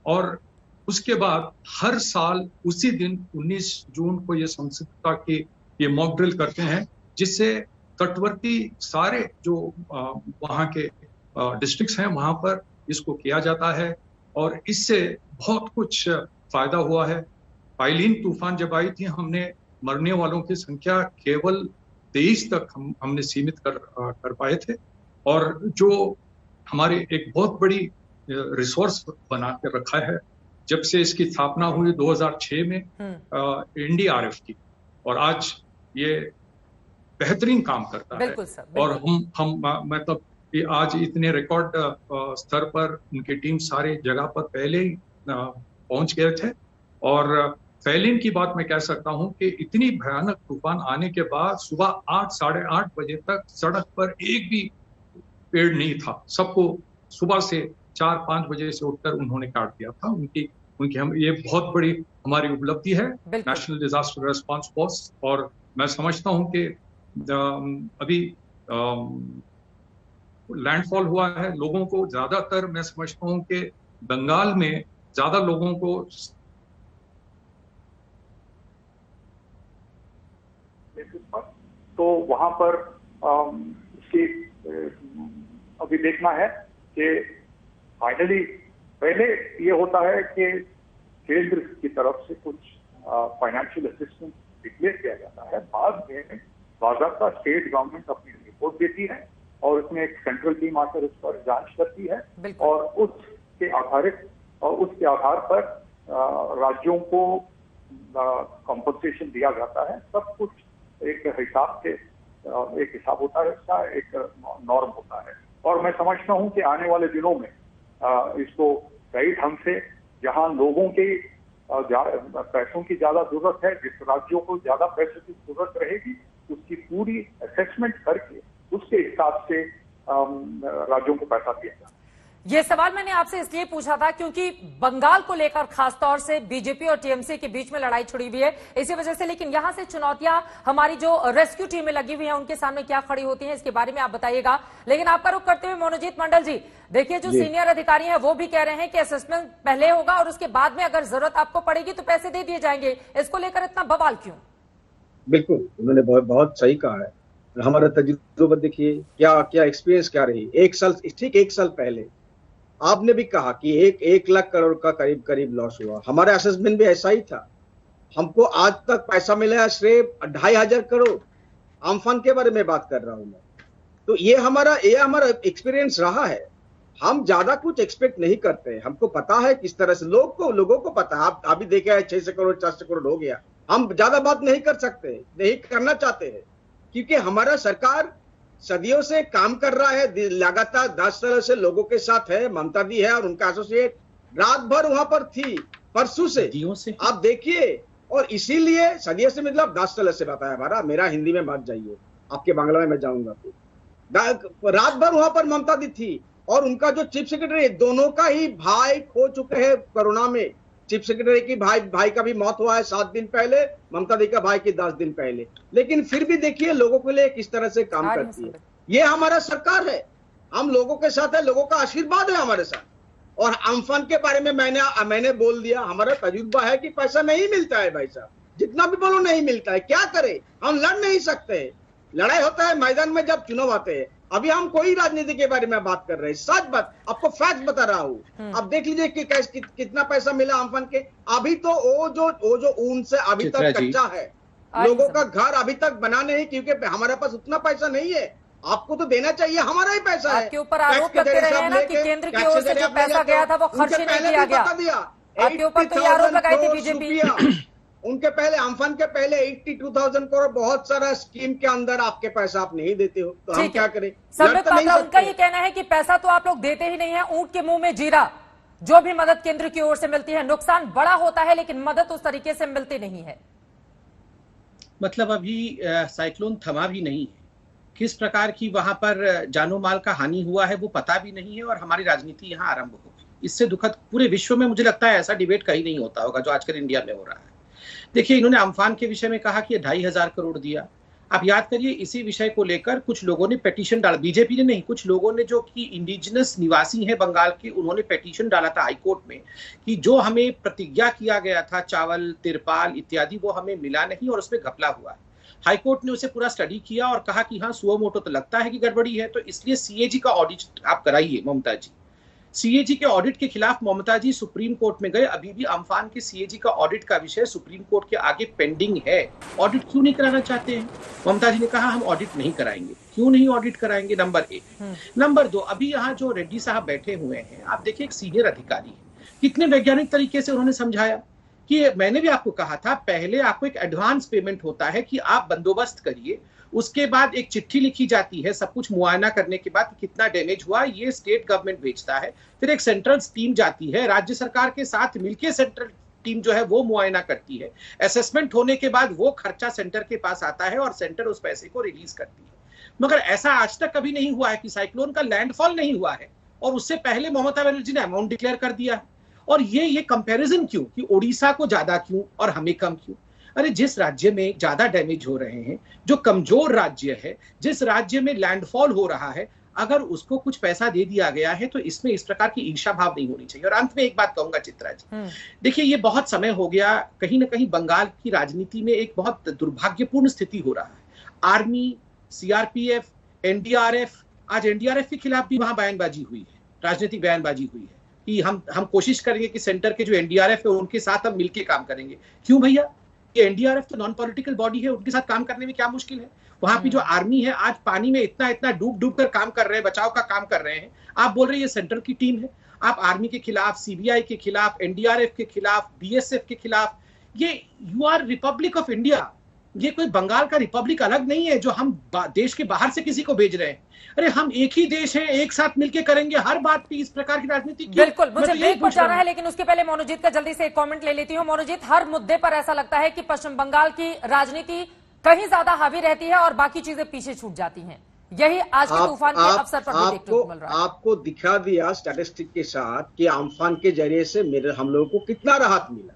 I: और उसके बाद हर साल उसी दिन 19 जून को ये संसिद्धता की ये मॉक ड्रिल करते हैं, जिससे तटवर्ती सारे जो वहाँ के डिस्ट्रिक्ट्स हैं वहाँ पर इसको किया जाता है और इससे बहुत कुछ फायदा हुआ है। फाइलीन तूफान जब आई थी, हमने मरने वालों की संख्या केवल 23 तक हमने सीमित कर पाए थे। और जो हमारे एक बहुत बड़ी रिसोर्स बना के रखा है जब से इसकी स्थापना हुई 2006 में NDRF की, और आज ये बेहतरीन काम करता है। और हम मतलब आज इतने रिकॉर्ड स्तर पर उनकी टीम सारे जगह पर पहले ही पहुंच गए थे। और फैलिन की बात मैं कह सकता हूं कि इतनी भयानक तूफान आने के बाद सुबह 8 साढ़े 8 बजे तक सड़क पर एक भी पेड़ नहीं था। सबको सुबह से 4-5 बजे से उठकर उन्होंने काट दिया था। उनकी हम ये बहुत बड़ी हमारी उपलब्धि है नेशनल डिजास्टर रिस्पांस फोर्स। और मैं समझता हूं कि अभी लैंडफॉल हुआ है, लोगों को ज्यादातर मैं समझता हूं कि बंगाल में ज्यादा लोगों को
J: तो वहां पर इसकी अभी देखना है कि फाइनली पहले ये होता है कि केंद्र की तरफ से कुछ फाइनेंशियल असिस्टेंस डिक्लेयर किया जाता है, बाद में बाकायदा स्टेट गवर्नमेंट अपनी रिपोर्ट देती है और उसमें एक सेंट्रल टीम आकर इस पर जांच करती है और उसके आधार पर राज्यों को कंपनसेशन दिया जाता है। सब कुछ एक हिसाब होता है, इसका एक नॉर्म होता है। और मैं समझता हूं कि आने वाले दिनों में इसको सही ढंग से, जहां लोगों के पैसों की ज्यादा जरूरत है, जिस राज्यों को ज्यादा पैसों की जरूरत रहेगी, उसकी पूरी असेसमेंट करके उसके हिसाब से राज्यों को पैसा दिया जाए।
A: ये सवाल मैंने आपसे इसलिए पूछा था क्योंकि बंगाल को लेकर खासतौर से बीजेपी और टीएमसी के बीच में लड़ाई छिड़ी हुई है इसी वजह से। लेकिन यहां से चुनौतियां हमारी जो रेस्क्यू टीमें लगी हुई हैं उनके सामने क्या खड़ी होती हैं, इसके बारे में आप बताइएगा। लेकिन आपका रुख करते हुए मनोजीत मंडल जी, देखिए जो सीनियर अधिकारी हैं वो भी कह रहे हैं कि असेसमेंट पहले होगा और उसके बाद में अगर जरूरत आपको पड़ेगी तो पैसे दे दिए जाएंगे। इसको लेकर इतना बवाल क्यों?
F: बिल्कुल, उन्होंने बहुत सही कहा है। हमारा तजुर्बा देखिए, क्या एक्सपीरियंस क्या रही। एक साल पहले आपने भी कहा कि 1 लाख करोड़ का करीब लॉस हुआ। हमारा असेसमेंट भी ऐसा ही था। हमको आज तक पैसा मिला है सिर्फ 2,500 करोड़। अम्फान के बारे में बात कर रहा हूं मैं। तो ये हमारा एक्सपीरियंस रहा है। हम ज्यादा कुछ एक्सपेक्ट नहीं करते। हमको पता है किस तरह से लोगों को पता है। आप अभी देखे है 600 करोड़ 400 करोड़ हो गया। हम ज्यादा बात नहीं कर सकते, नहीं करना चाहते हैं, क्योंकि हमारा सरकार सदियों से काम कर रहा है, लगातार 10 साल से लोगों के साथ है। ममता दी है और उनका एसोसिएट रात भर वहां पर थी, परसों से आप देखिए। और इसीलिए सदियों से मतलब 10 साल से बताया हमारा, मेरा हिंदी में मत जाइए, आपके बांग्ला में मैं जाऊंगा। तो रात भर वहां पर ममता दी थी और उनका जो चीफ सेक्रेटरी, दोनों का ही भाई खो चुके हैं कोरोना में। चीफ सेक्रेटरी की भाई का भी मौत हुआ है 7 दिन पहले, ममता दी का भाई की 10 दिन पहले। लेकिन फिर भी देखिए लोगों के लिए किस तरह से काम करती है। ये हमारा सरकार है, हम लोगों के साथ है, लोगों का आशीर्वाद है हमारे साथ। और अम्फान के बारे में मैंने बोल दिया, हमारा तजुर्बा है कि पैसा नहीं मिलता है भाई साहब, जितना भी बोलो नहीं मिलता है। क्या करे, हम लड़ नहीं सकते। लड़ाई होता है मैदान में जब चुनाव आते हैं। अभी हम कोई राजनीति के बारे में बात कर रहे हैं, सच बात आपको फैक्ट बता रहा हूँ। अब देख लीजिए कि कितना पैसा मिला अम्फान के। अभी तो वो जो ऊन से अभी तक कच्चा है, लोगों का घर अभी तक बना नहीं, क्योंकि हमारे पास उतना पैसा नहीं है। आपको तो देना चाहिए, हमारा ही पैसा है।
A: आपके ऊपर आरोप करते रहे हैं ना कि केंद्र की ओर से जो पैसा गया था वो खर्च नहीं किया गया। आपके ऊपर तो ये आरोप लगाए थे बीजेपी।
F: उनके पहले अम्फान के पहले 82,000 करोड़ बहुत सारा स्कीम के अंदर आपके पैसा आप नहीं देते हो, तो हम क्या करें।
A: उनका ये कहना है कि पैसा तो आप लोग देते ही नहीं है, ऊंट के मुंह में जीरा। जो भी मदद केंद्र की ओर से मिलती है नुकसान बड़ा होता है, लेकिन मदद उस तरीके से मिलती नहीं है।
G: मतलब अभी साइक्लोन थमा भी नहीं है, किस प्रकार की वहां पर जानो माल का हानि हुआ है वो पता भी नहीं है, और हमारी राजनीति यहाँ आरंभ हो गई। इससे दुखद पूरे विश्व में मुझे लगता है ऐसा डिबेट कहीं नहीं होता होगा जो आजकल इंडिया में हो रहा है। देखिए, इन्होंने अम्फान के विषय में कहा कि 2,500 करोड़ दिया। आप याद करिए, इसी विषय को लेकर कुछ लोगों ने पेटिशन डाला, बीजेपी ने नहीं, कुछ लोगों ने जो कि इंडिजिनस निवासी हैं बंगाल के, उन्होंने पेटिशन डाला था हाईकोर्ट में कि जो हमें प्रतिज्ञा किया गया था, चावल, तिरपाल इत्यादि, वो हमें मिला नहीं और उसमें घपला हुआ है। हाईकोर्ट ने उसे पूरा स्टडी किया और कहा कि हाँ, सुओ मोटो तो लगता है कि गड़बड़ी है, तो इसलिए सीएजी का ऑडिट आप कराइए ममता जी। सीएजी के ऑडिट के खिलाफ ममता जी सुप्रीम कोर्ट में गए। अभी भी अम्फान के सीएजी का ऑडिट का विषय सुप्रीम कोर्ट के आगे पेंडिंग है। ऑडिट क्यों नहीं कराना चाहते हैं? ममता जी ने कहा हम ऑडिट नहीं कराएंगे। क्यों नहीं ऑडिट कराएंगे? नंबर 1। नंबर 2, अभी यहाँ जो रेड्डी साहब बैठे हुए हैं, आप देखिए, एक सीनियर अधिकारी है। कितने वैज्ञानिक तरीके से उन्होंने समझाया कि मैंने भी आपको कहा था, पहले आपको एक एडवांस पेमेंट होता है कि आप बंदोबस्त करिए, उसके बाद एक चिट्ठी लिखी जाती है सब कुछ मुआयना करने के बाद कितना डैमेज हुआ, ये स्टेट गवर्नमेंट भेजता है, फिर एक सेंट्रल टीम जाती है, राज्य सरकार के साथ मिलकर सेंट्रल टीम जो है वो मुआयना करती है, असेसमेंट होने के बाद वो खर्चा सेंटर के पास आता है और सेंटर उस पैसे को रिलीज करती है। मगर ऐसा आज तक कभी नहीं हुआ है कि साइक्लोन का लैंडफॉल नहीं हुआ है और उससे पहले ममता बनर्जी ने अमाउंट डिक्लेयर कर दिया है। और ये कंपैरिजन क्यों कि ओडिशा को ज्यादा क्यों और हमें कम क्यों? अरे जिस राज्य में ज्यादा डैमेज हो रहे हैं, जो कमजोर राज्य है, जिस राज्य में लैंडफॉल हो रहा है, अगर उसको कुछ पैसा दे दिया गया है तो इसमें इस प्रकार की ईर्ष्या भाव नहीं होनी चाहिए। और अंत में एक बात कहूंगा चित्रा जी, देखिए ये बहुत समय हो गया, कहीं ना कहीं बंगाल की राजनीति में एक बहुत दुर्भाग्यपूर्ण स्थिति हो रहा है। आर्मी, सीआरपीएफ, एनडीआरएफ, आज एनडीआरएफ के खिलाफ भी वहां बयानबाजी हुई है, राजनीतिक बयानबाजी हुई है कि हम कोशिश करेंगे कि सेंटर के जो एनडीआरएफ है उनके साथ हम मिलकर काम करेंगे। क्यों भैया? ये एनडीआरएफ तो नॉन पॉलिटिकल बॉडी है, उनके साथ काम करने में क्या मुश्किल है? वहां की जो आर्मी है आज पानी में इतना डूब कर काम कर रहे हैं, बचाव का काम कर रहे हैं। आप बोल रहे हैं ये सेंट्रल की टीम है। आप आर्मी के खिलाफ, सीबीआई के खिलाफ, एनडीआरएफ के खिलाफ, बीएसएफ के खिलाफ, ये you are republic of India. ये कोई बंगाल का रिपब्लिक अलग नहीं है जो हम देश के बाहर से किसी को भेज रहे हैं। अरे हम एक ही देश है, एक साथ मिलकर करेंगे हर बात पे इस प्रकार की राजनीति।
A: बिल्कुल, मुझे ब्रेक पर जाना है, लेकिन उसके पहले मोनोजीत का जल्दी से एक कमेंट ले लेती हूं। मोनोजीत, हर मुद्दे पर ऐसा लगता है कि पश्चिम बंगाल की राजनीति कहीं ज्यादा हावी रहती है और बाकी चीजें पीछे छूट जाती हैं। यही आज के तूफान के अवसर पर भी देखने को मिल रहा है।
F: आपको दिखा दिया स्टैटिस्टिक के साथ कि अम्फान के जरिए से हम लोगों को कितना राहत मिला।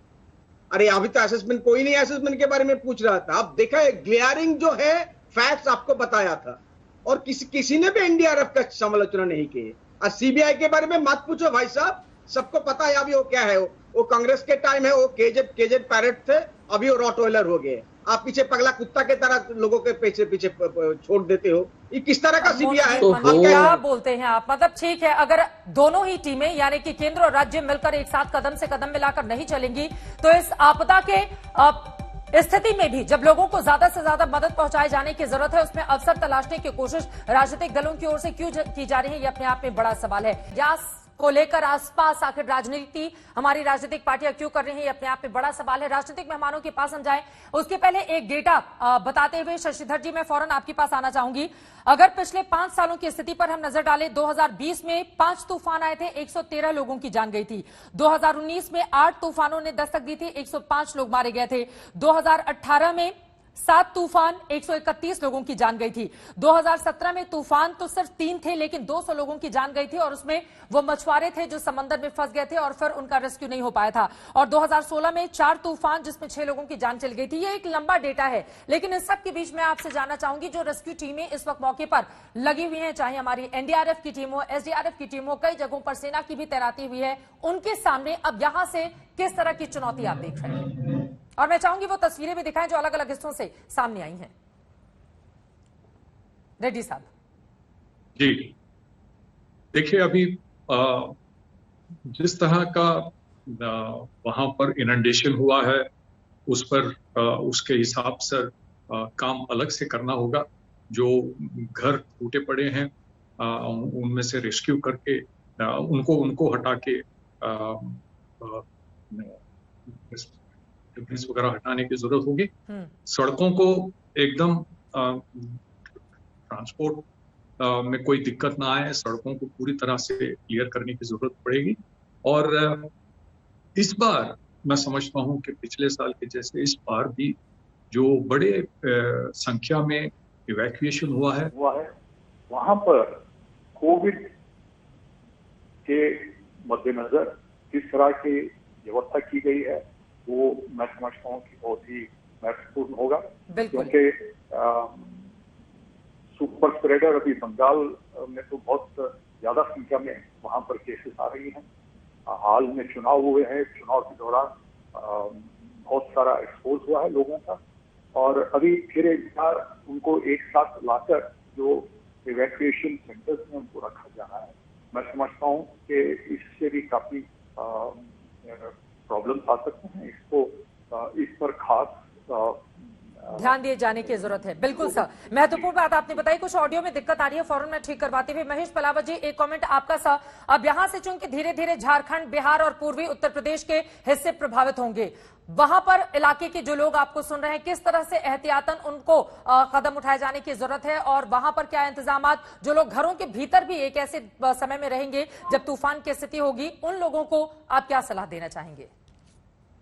F: अरे अभी तो असेसमेंट कोई नहीं असेसमेंट के बारे में पूछ रहा था। अब देखा ग्लेयरिंग जो है फैक्ट्स आपको बताया था और किसी ने भी एनडीआरएफ का समालोचना नहीं की। और सीबीआई के बारे में मत पूछो भाई साहब, सबको पता है अभी वो क्या है। वो कांग्रेस के टाइम है, वो केजेड पैरेट थे, अभी वो रॉटवेलर हो गए। आप पीछे पगला कुत्ता के तरह लोगों के पीछे छोड़ देते हो। ये किस तरह का सीबीआई है?
A: क्या बोलते हैं आप? मतलब ठीक है, अगर दोनों ही टीमें यानी कि केंद्र और राज्य मिलकर एक साथ कदम से कदम मिलाकर नहीं चलेंगी तो इस आपदा के स्थिति में भी जब लोगों को ज्यादा से ज्यादा मदद पहुंचाए जाने की जरूरत है, उसमें अवसर तलाशने की कोशिश राजनीतिक दलों की ओर से क्यों की जा रही है, ये अपने आप में बड़ा सवाल है। यास को लेकर आसपास आखिर राजनीति हमारी राजनीतिक पार्टियां क्यों कर रही हैं, ये अपने आप में बड़ा सवाल है। राजनीतिक मेहमानों के पास हम जाएं उसके पहले एक डेटा बताते हुए शशिधर जी मैं फौरन आपके पास आना चाहूंगी। अगर पिछले 5 सालों की स्थिति पर हम नजर डालें, 2020 में 5 तूफान आए थे, 113 लोगों की जान गई थी। 2019 में 8 तूफानों ने दस्तक दी थी, 105 लोग मारे गए थे। 2018 में 7 तूफान, 131 लोगों की जान गई थी। 2017 में तूफान तो सिर्फ 3 थे लेकिन 200 लोगों की जान गई थी और उसमें वो मछुआरे थे जो समंदर में फंस गए थे और फिर उनका रेस्क्यू नहीं हो पाया था। और 2016 में 4 तूफान जिसमें 6 लोगों की जान चली गई थी। ये एक लंबा डेटा है, लेकिन इस सब के बीच में आपसे जानना चाहूंगी जो रेस्क्यू टीमें इस वक्त मौके पर लगी हुई हैं, चाहे हमारी एनडीआरएफ की टीम हो, एसडीआरएफ की टीम हो, कई जगहों पर सेना की भी तैनाती हुई है, उनके सामने अब यहां से किस तरह की चुनौती आप देख रहे हैं? और मैं चाहूंगी वो तस्वीरें भी दिखाएं जो अलग अलग हिस्सों से सामने आई हैं। रेड्डी साहब
I: जी, देखिए अभी जिस तरह का वहां पर इनंडेशन हुआ है उस पर उसके हिसाब से काम अलग से करना होगा। जो घर टूटे पड़े हैं उनमें से रेस्क्यू करके उनको हटा के वगैरह हटाने की जरूरत होगी। सड़कों को एकदम ट्रांसपोर्ट में कोई दिक्कत ना आए, सड़कों को पूरी तरह से क्लियर करने की जरूरत पड़ेगी। और इस बार मैं समझता हूं कि पिछले साल के जैसे इस बार भी जो बड़े संख्या में इवैक्यूएशन हुआ है
J: वहां पर कोविड के मद्देनजर किस तरह की व्यवस्था की गई है वो मैं समझता हूँ कि बहुत ही महत्वपूर्ण होगा, क्योंकि सुपर स्प्रेडर अभी बंगाल में तो बहुत ज्यादा संख्या में वहां पर केसेस आ रही हैं। हाल में चुनाव हुए हैं, चुनाव के दौरान बहुत सारा एक्सपोज हुआ है लोगों का, और अभी फिर एक बार उनको एक साथ लाकर जो इवैक्यूएशन सेंटर्स में उनको रखा जाना है। मैं समझता हूँ कि इससे भी काफी प्रॉब्लम्स आ सकते हैं। इस पर खास
A: ध्यान दिए जाने की जरूरत है। बिल्कुल सर, महत्वपूर्ण बात आपने बताई। कुछ ऑडियो में दिक्कत आ रही है, फौरन मैं ठीक करवाती हुई। महेश पलावत जी, एक कमेंट आपका सर। अब यहां से चूंकि धीरे धीरे झारखंड, बिहार और पूर्वी उत्तर प्रदेश के हिस्से प्रभावित होंगे, वहां पर इलाके के जो लोग आपको सुन रहे हैं, किस तरह से एहतियातन उनको कदम उठाए जाने की जरूरत है, और वहां पर क्या इंतजामात, जो लोग घरों के भीतर भी एक ऐसे समय में रहेंगे जब तूफान की स्थिति होगी, उन लोगों को आप क्या सलाह देना चाहेंगे?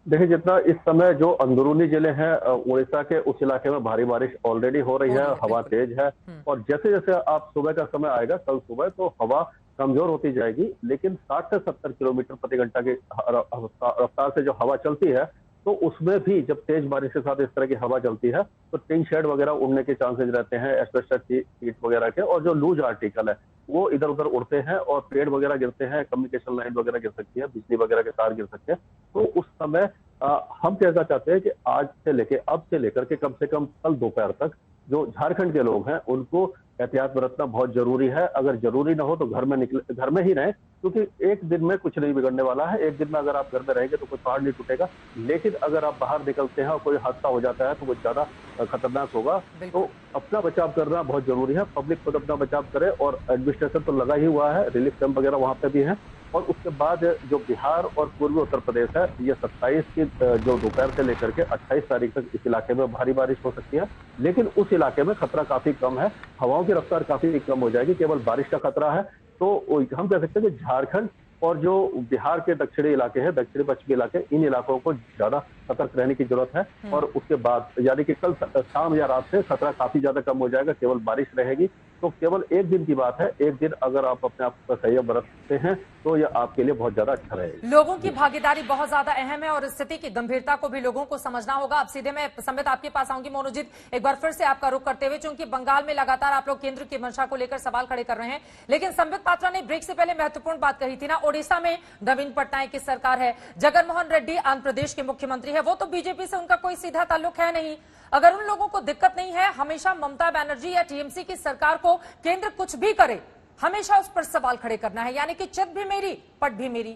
H: देखिए, जितना इस समय जो अंदरूनी जिले हैं उड़ीसा के, उस इलाके में भारी बारिश ऑलरेडी हो रही है, हवा तेज है, और जैसे जैसे आप सुबह का समय आएगा कल सुबह, तो हवा कमजोर होती जाएगी, लेकिन 60 से 70 किलोमीटर प्रति घंटा की रफ्तार से जो हवा चलती है, तो उसमें भी जब तेज बारिश के साथ इस तरह की हवा चलती है तो टिन शेड वगैरह उड़ने के चांसेस रहते हैं, एस्बेस्टस शीट वगैरह के, और जो लूज आर्टिकल है वो इधर उधर उड़ते हैं और पेड़ वगैरह गिरते हैं, कम्युनिकेशन लाइन वगैरह गिर सकती है, बिजली वगैरह के तार गिर सकते हैं। तो उस समय हम कहना चाहते हैं कि आज से लेके, अब से लेकर के कम से कम कल दोपहर तक जो झारखंड के लोग हैं उनको एहतियात बरतना बहुत जरूरी है। अगर जरूरी ना हो तो घर में ही रहें, क्योंकि एक दिन में कुछ नहीं बिगड़ने वाला है। एक दिन में अगर आप घर में रहेंगे तो कोई पहाड़ नहीं टूटेगा, लेकिन अगर आप बाहर निकलते हैं और कोई हादसा हो जाता है तो वो ज्यादा खतरनाक होगा। तो अपना बचाव करना बहुत जरूरी है। पब्लिक खुद अपना बचाव करे, और एडमिनिस्ट्रेशन तो लगा ही हुआ है, रिलीफ कैंप वगैरह वहां पे भी है। और उसके बाद जो बिहार और पूर्वी उत्तर प्रदेश है, ये 27 की जो दोपहर से लेकर के 28 तारीख तक इस इलाके में भारी बारिश हो सकती है, लेकिन उस इलाके में खतरा काफी कम है, हवाओं की रफ्तार काफी कम हो जाएगी, केवल बारिश का खतरा है। तो हम कह सकते हैं कि झारखंड और जो बिहार के दक्षिणी इलाके हैं, दक्षिणी पश्चिमी इलाके, इन इलाकों को ज्यादा सतर्क रहने की जरूरत है। और उसके बाद यानी कि कल शाम या रात से खतरा काफी ज्यादा कम हो जाएगा, केवल बारिश रहेगी। तो केवल एक दिन की बात है, एक दिन अगर आप अपने आप का संयम बरतते हैं तो यह आपके लिए बहुत ज्यादा अच्छा रहेगा।
A: लोगों की भागीदारी बहुत ज्यादा अहम है, और स्थिति की गंभीरता को भी लोगों को समझना होगा। अब सीधे मैं संबित आपके पास आऊंगी। मोनूजीत, एक बार फिर से आपका रुख करते हुए, चूंकि बंगाल में लगातार आप लोग केंद्र की मंशा को लेकर सवाल खड़े कर रहे हैं, लेकिन संबित पात्रा ने ब्रेक से पहले महत्वपूर्ण बात कही थी ना, ओडिशा में नवीन पटनायक की सरकार है, जगनमोहन रेड्डी आंध्र प्रदेश के मुख्यमंत्री है, वो तो बीजेपी से उनका कोई सीधा ताल्लुक है नहीं। अगर उन लोगों को दिक्कत नहीं है, हमेशा ममता बनर्जी या टीएमसी की सरकार को केंद्र कुछ भी करे, हमेशा उस पर सवाल खड़े करना है, यानी कि चित भी मेरी पट भी मेरी।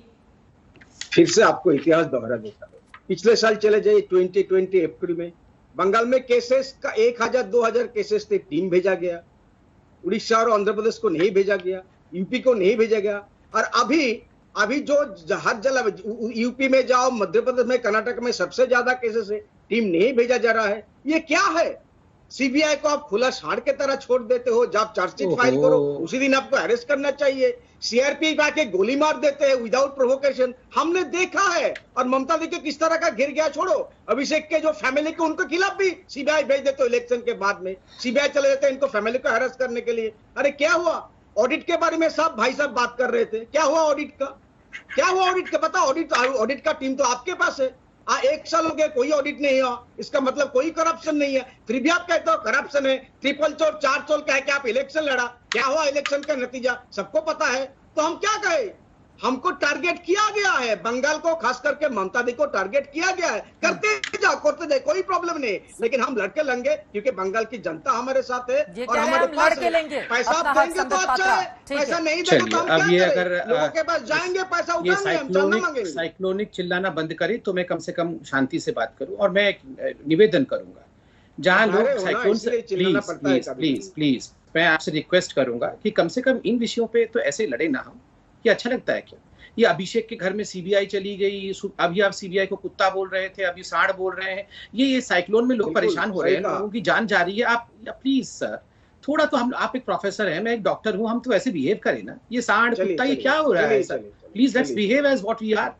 F: फिर से आपको इतिहास दोहरा देता है। पिछले साल चले जाइए 2020 अप्रैल में बंगाल में केसेस का 1000-2000 केसेस थे, टीम भेजा गया। उड़ीसा और आंध्र प्रदेश को नहीं भेजा गया, यूपी को नहीं भेजा गया। और अभी जो हर जगह यूपी में जाओ, मध्य प्रदेश में, कर्नाटक में सबसे ज्यादा केसेस है, टीम नहीं भेजा जा रहा है। ये क्या है? सीबीआई को आप खुला सांड के तरह छोड़ देते हो। जब चार्जशीट फाइल करो उसी दिन आपको अरेस्ट करना चाहिए। सीआरपीएफ आके गोली मार देते हैं विदाउट प्रोवोकेशन, हमने देखा है। और ममता दी के किस तरह का घिर गया, छोड़ो। अभिषेक के जो फैमिली के, उनके खिलाफ भी सीबीआई भेज देते हो। इलेक्शन के बाद में सीबीआई चले जाते हैं इनको फैमिली को हरास करने के लिए। अरे क्या हुआ? ऑडिट के बारे में सब भाई साहब बात कर रहे थे, क्या हुआ ऑडिट का? क्या हुआ ऑडिट का? पता, ऑडिट का टीम तो आपके पास है। 1 साल हो गया, कोई ऑडिट नहीं हुआ, इसका मतलब कोई करप्शन नहीं है। फिर भी आप कहते हो करप्शन है, ट्रिपल चोर 4 चोर कह के आप इलेक्शन लड़ा। क्या हुआ इलेक्शन का नतीजा सबको पता है। तो हम क्या कहें? हमको टारगेट किया गया है, बंगाल को खास करके ममता दी को टारगेट किया गया है। करते जाओ, करते जाओ, कोई प्रॉब्लम नहीं, लेकिन हम लड़के लेंगे क्योंकि बंगाल की जनता हमारे साथ है और हमारे पास पैसा आप देंगे तो अच्छा है, पैसा नहीं देंगे तो हम क्या करें? लोगों के पास जाएंगे, पैसा उठाएंगे, हम चलना मांगेंगे।
G: साइक्लोनिक चिल्लाना बंद करें तो मैं कम से कम शांति से बात करूं। और मैं निवेदन करूंगा, जहां लोग साइक्लोन से, प्लीज मैं आपसे रिक्वेस्ट करूंगा कि कम से कम इन विषयों पे तो ऐसे लड़े ना हम। ये अच्छा लगता है क्या? ये अभिषेक के घर में सीबीआई चली गई, अभी आप सीबीआई को कुत्ता बोल रहे थे, अभी सांड बोल रहे हैं। ये साइक्लोन में लोग परेशान हो रहे हैं, लोगों की जान जा रही है। आप प्लीज सर, थोड़ा तो हम, आप एक प्रोफेसर हैं, मैं एक डॉक्टर हूं, हम तो ऐसे बिहेव करें ना। ये सांड कुत्ता ये क्या हो रहा है sir? Please let's behave as what we are.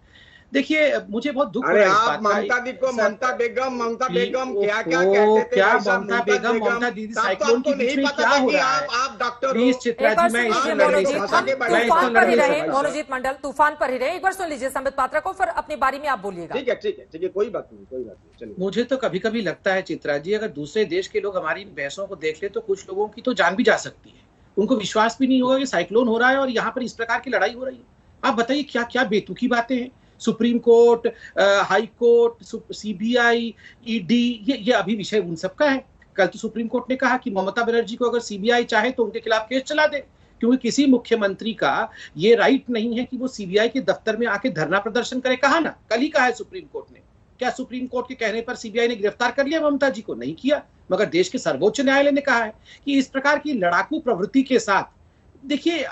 G: देखिए, मुझे बहुत दुख हो रहा है इस बात का।
F: ममता दी को ममता बेगम क्या क्या कहते थे?
G: क्या ममता बेगम, ममता दीदी साइक्लोन के बीच में क्या हो रहा है?
F: आप डॉक्टर
G: प्लीज चित्रा जी, मैं
A: मोनूजीत मंडल तूफान पर ही रहे। एक बार सुन लीजिए संबित पात्रा को, फिर अपनी बारी में आप बोलिएगा।
F: ठीक है, कोई बात नहीं, चलिए।
G: मुझे तो कभी कभी लगता है चित्रा जी, अगर दूसरे देश के लोग हमारी बहसों को देख ले तो कुछ लोगों की तो जान भी जा सकती है। उनको विश्वास भी नहीं होगा कि साइक्लोन हो रहा है और यहाँ पर इस प्रकार की लड़ाई हो रही है। आप बताइए क्या क्या बेतुकी बातें हैं। Supreme court, high court, CBI, ED, ये अभी विषय उन सबका है। कल तो सुप्रीम कोर्ट ने कहा कि ममता बनर्जी को अगर सीबीआई चाहे तो उनके खिलाफ केस चला दे, क्योंकि किसी मुख्यमंत्री का ये राइट नहीं है कि वो सीबीआई के दफ्तर में आके धरना प्रदर्शन करे। कहा ना, कल ही कहा है सुप्रीम कोर्ट ने। क्या सुप्रीम कोर्ट के कहने पर सीबीआई ने गिरफ्तार कर लिया ममता जी को? नहीं किया। मगर देश के सर्वोच्च न्यायालय ने कहा है कि इस प्रकार की लड़ाकू प्रवृत्ति के साथ, देखिए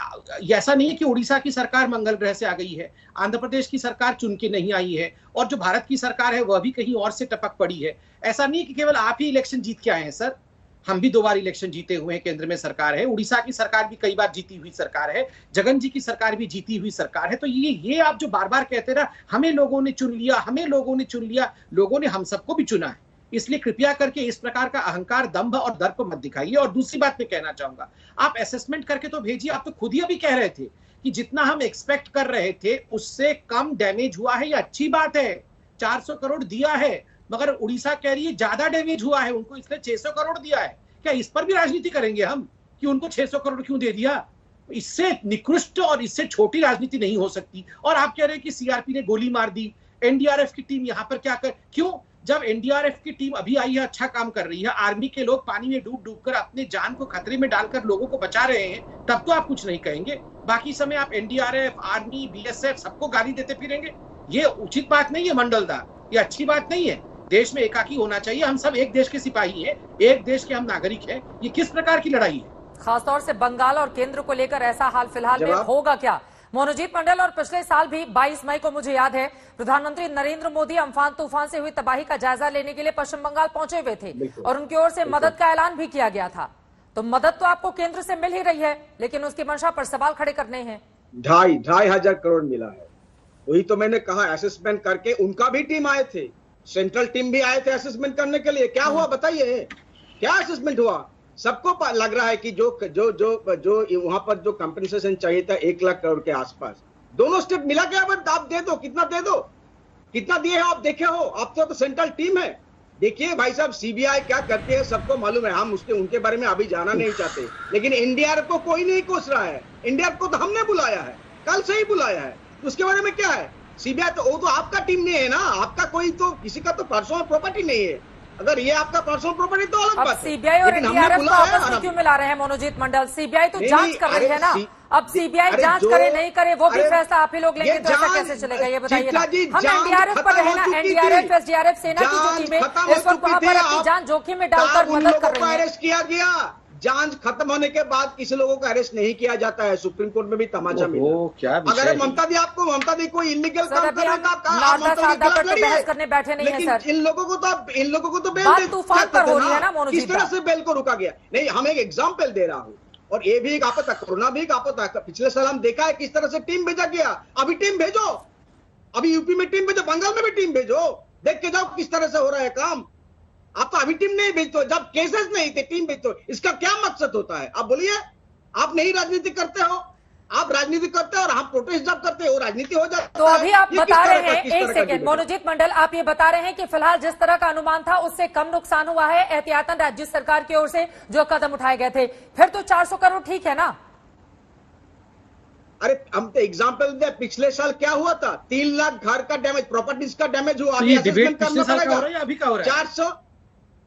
G: ऐसा नहीं है कि उड़ीसा की सरकार मंगल ग्रह से आ गई है, आंध्र प्रदेश की सरकार चुन के नहीं आई है, और जो भारत की सरकार है वह भी कहीं और से टपक पड़ी है। ऐसा नहीं है कि केवल आप ही इलेक्शन जीत के आए हैं सर, हम भी 2 बार इलेक्शन जीते हुए हैं, केंद्र में सरकार है, उड़ीसा की सरकार भी कई बार जीती हुई सरकार है, जगन जी की सरकार भी जीती हुई सरकार है। तो ये आप जो बार बार कहते रहा हमें लोगों ने चुन लिया, हमें लोगों ने चुन लिया, लोगों ने हम सबको भी चुना है। इसलिए कृपया करके इस प्रकार का अहंकार, दंभ और दर्प मत दिखाइए। और दूसरी बात मैं कहना चाहूंगा, आप असेसमेंट करके तो भेजिए। आप तो खुद ही अभी कह रहे थे कि जितना हम एक्सपेक्ट कर रहे थे उससे कम डैमेज हुआ है, ये अच्छी बात है। 400 करोड़ दिया है, मगर उड़ीसा कह रही है ज्यादा डैमेज हुआ है उनको, इसलिए 600 करोड़ दिया है। क्या इस पर भी राजनीति करेंगे हम कि उनको 600 करोड़ क्यों दे दिया? इससे निकृष्ट और इससे छोटी राजनीति नहीं हो सकती। और आप कह रहे हैं कि सीआरपी ने गोली मार दी, एनडीआरएफ की टीम यहाँ पर क्या कर, क्यों? जब एनडीआरएफ की टीम अभी आई है, अच्छा काम कर रही है, आर्मी के लोग पानी में डूब डूब कर अपने जान को खतरे में डालकर लोगों को बचा रहे हैं, तब तो आप कुछ नहीं कहेंगे। बाकी समय आप एनडीआरएफ, आर्मी, बीएसएफ सबको गाली देते फिरेंगे। ये उचित बात नहीं है मंडलदा, ये अच्छी बात नहीं है। देश में एकाकी होना चाहिए। हम सब एक देश के सिपाही हैं, एक देश के हम नागरिक हैं। ये किस प्रकार की लड़ाई है?
A: खासतौर से बंगाल और केंद्र को लेकर ऐसा हाल फिलहाल में होगा क्या? मोनोजीत मंडल, और पिछले साल भी 22 मई को मुझे याद है प्रधानमंत्री नरेंद्र मोदी अम्फान तूफान से हुई तबाही का जायजा लेने के लिए पश्चिम बंगाल पहुंचे हुए थे और उनकी ओर से मदद का ऐलान भी किया गया था। तो मदद तो आपको केंद्र से मिल ही रही है, लेकिन उसकी मंशा पर सवाल खड़े करने हैं।
F: 2,500 करोड़ मिला है, वही तो मैंने कहा। असेसमेंट करके उनका भी टीम आए थे, सेंट्रल टीम भी आए थे असेसमेंट करने के लिए। क्या हुआ बताइए, क्या असेसमेंट हुआ? सबको लग रहा है कि जो वहां पर जो कंपनसेशन चाहिए था 1 लाख करोड़ के आसपास, दोनों स्टेप मिला क्या? आप दे दो, कितना दे दो, कितना दिए हैं आप देखे हो? आप तो सेंट्रल टीम है। देखिए भाई साहब, सीबीआई क्या करती है सबको मालूम है, हम उनके बारे में अभी जाना नहीं चाहते। लेकिन एनडीआरएफ को कोई नहीं कोस रहा है, एनडीआरएफ को तो हमने बुलाया है, कल से ही बुलाया है। उसके बारे में क्या है? सीबीआई तो वो तो आपका टीम नहीं है ना, आपका कोई तो किसी का तो पर्सनल प्रॉपर्टी नहीं है। अगर ये आपका पर्सनल प्रॉपर्टी तो अलग बात है।
A: सीबीआई और एनडीआरएफ को आपस में क्यों मिला रहे हैं मोनोजीत मंडल? सीबीआई तो जांच कर रही है ना। अब सीबीआई जांच करे नहीं करे वो भी फैसला आप ही लोग लेंगे, तो ऐसा कैसे चलेगा ये बताइए ना। हम एनडीआरएफ पर है ना, एनडीआरएफ, एसडीआरएफ, सेना की जो टीमें इस वक्त वहां पर अपनी जान जोखिम में डालकर मदद कर रही है।
F: अरेस्ट किया गया, जांच खत्म होने के बाद किसी लोगों को अरेस्ट नहीं किया जाता है। सुप्रीम कोर्ट में भी तमाचा मिला। अगर ममता दी कोई इलीगल काम कर रहा था,
A: करने बैठे नहीं है सर।
F: इन लोगों को तो बेल
A: तूफान पर हो रही है ना मोनोजीत।
F: किस तरह से बेल को रोका गया? नहीं, हम एक एग्जाम्पल दे रहा हूँ, और ये भी एक आपत्ति, कोरोना भी एक आपत्ति। पिछले साल हम देखा है किस तरह से टीम भेजा गया। अभी टीम भेजो, अभी यूपी में टीम भेजो, बंगाल में भी टीम भेजो, देख के जाओ किस तरह से हो रहा है काम। आप तो अभी टीम नहीं भेजते, जब केसेस नहीं थे टीम भेजते। इसका क्या मकसद होता है? आप बोलिए। आप नहीं राजनीति करते हो, आप राजनीति करते हो और हम प्रोटेस्ट जब करते हो राजनीति हो जाती है।
A: तो अभी आप बता रहे हैं, एक सेकेंड मोनोजीत मंडल, आप ये बता रहे हैं कि फिलहाल जिस तरह का अनुमान था उससे कम नुकसान हुआ है एहतियातन राज्य सरकार की ओर से जो कदम उठाए गए थे। फिर तो 400 करोड़ ठीक है ना?
F: अरे हम तो एग्जाम्पल दे, पिछले साल क्या हुआ था? 3 लाख घर का डैमेज, प्रॉपर्टीज का डैमेज हुआ।
G: अभी डिबेट पिछले साल का हो रहा है, अभी का हो रहा है?
F: 400।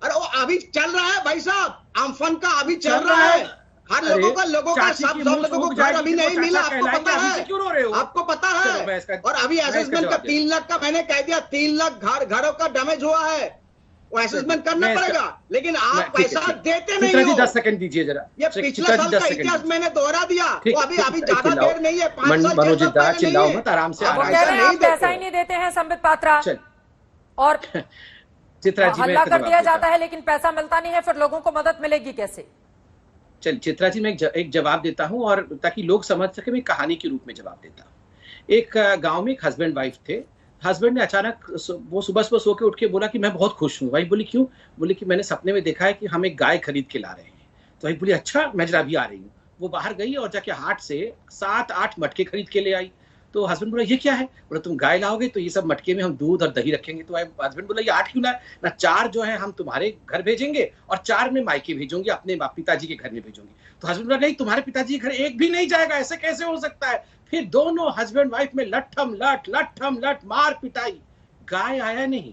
F: अरे वो अभी चल रहा है भाई साहब, अम्फन का अभी चल रहा है। हर लोगों का सब लोगों को घर अभी नहीं मिला, आपको पता है, आपको पता है। और अभी असेसमेंट का 3 लाख का मैंने कह दिया, 3 लाख घरों का डैमेज हुआ है, वो असेसमेंट करना पड़ेगा। लेकिन आप पैसा देते नहीं हो।
G: 10 सेकंड दीजिए जरा।
F: ये पिछले साल का इतिहास मैंने दोहरा दिया। वो अभी ज्यादा देर नहीं है, 5 साल
G: चिल्लाओ मत, आराम से।
A: पैसा ही नहीं देते हैं संबित पात्रा, और हल्ला कर दिया जाता है लेकिन पैसा मिलता नहीं है, फिर लोगों को मदद मिलेगी कैसे?
G: चल चित्रा जी, मैं एक जवाब देता हूं, और ताकि लोग समझ सके, मैं कहानी के रूप में जवाब देता हूं। एक गांव में एक हस्बैंड वाइफ थे। हस्बैंड ने अचानक वो सुबह सो के उठ के बोला कि मैं बहुत खुश हूँ। वाइफ बोली क्यों? बोली कि मैंने सपने में देखा है कि हम एक गाय खरीद के ला रहे हैं। तो वाइफ बोली अच्छा, मैं जरा भी आ रही हूँ। वो बाहर गई और जाके हाट से 7-8 मटके खरीद के ले आई। तो हस्बैंड बोला ये क्या है? बोला तुम गाय लाओगे तो ये सब मटके में हम दूध और दही रखेंगे। तो हस्बैंड बोला ये 8 क्यों लाए? ना 4 जो है हम तुम्हारे घर भेजेंगे और 4 में मायके भेजूंगी, अपने पिताजी के घर में भेजूंगी। तो हस्बैंड बोला नहीं, तुम्हारे पिताजी के घर एक भी नहीं जाएगा, ऐसे कैसे हो सकता है? फिर दोनों हस्बैंड वाइफ में लट्ठम लट मार पिटाई। गाय आया नहीं,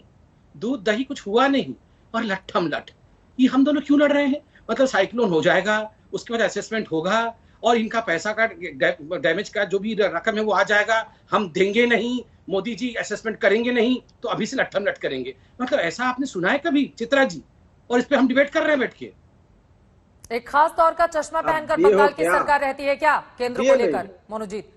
G: दूध दही कुछ हुआ नहीं, और लट्ठम लट। ये हम दोनों क्यों लड़ रहे हैं? मतलब साइक्लोन हो जाएगा, उसके बाद असेसमेंट होगा और इनका पैसा का डैमेज का जो भी रकम है वो आ जाएगा, हम देंगे नहीं। मोदी जी असेसमेंट करेंगे नहीं तो अभी से लट्ठम लट करेंगे। मतलब ऐसा आपने सुना है कभी चित्रा जी? और इस पे हम डिबेट कर रहे हैं बैठ के।
A: एक खास तौर का चश्मा पहनकर बंगाल की सरकार रहती है क्या केंद्र को लेकर, मोनूजीत?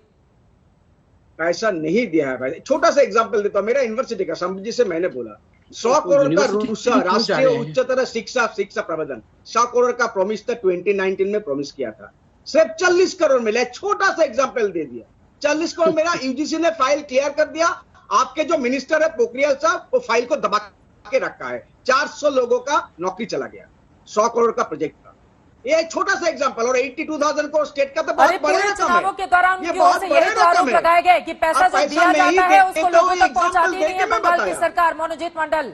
F: पैसा नहीं दिया है भाई। छोटा सा एग्जांपल देता हूं, मेरा यूनिवर्सिटी का संबित जी से मैंने बोला 100 करोड़ का रूसा राष्ट्रीय उच्चतर शिक्षा प्रबंधन 100 करोड़ का प्रॉमिस था, 2019 में प्रॉमिस किया था, सिर्फ 40 करोड़ मिले। छोटा सा एग्जांपल दे दिया, 40 करोड़ मेरा यूजीसी ने फाइल क्लियर कर दिया। आपके जो मिनिस्टर है पोखरियाल साहब, वो फाइल को दबा के रखा है। 400 लोगों का नौकरी चला गया 100 करोड़ का प्रोजेक्ट का। ये एक छोटा सा एग्जांपल। और 82,000 करोड़ स्टेट का तो बहुत बड़ा रकम है।
A: चुनावों के दौरान उनकी ओर से यही आरोप लगाए गए कि पैसा जो दिया जाता है उसको लोगों तक पहुंचाती नहीं है बंगाल की सरकार। मोनूजीत मंडल,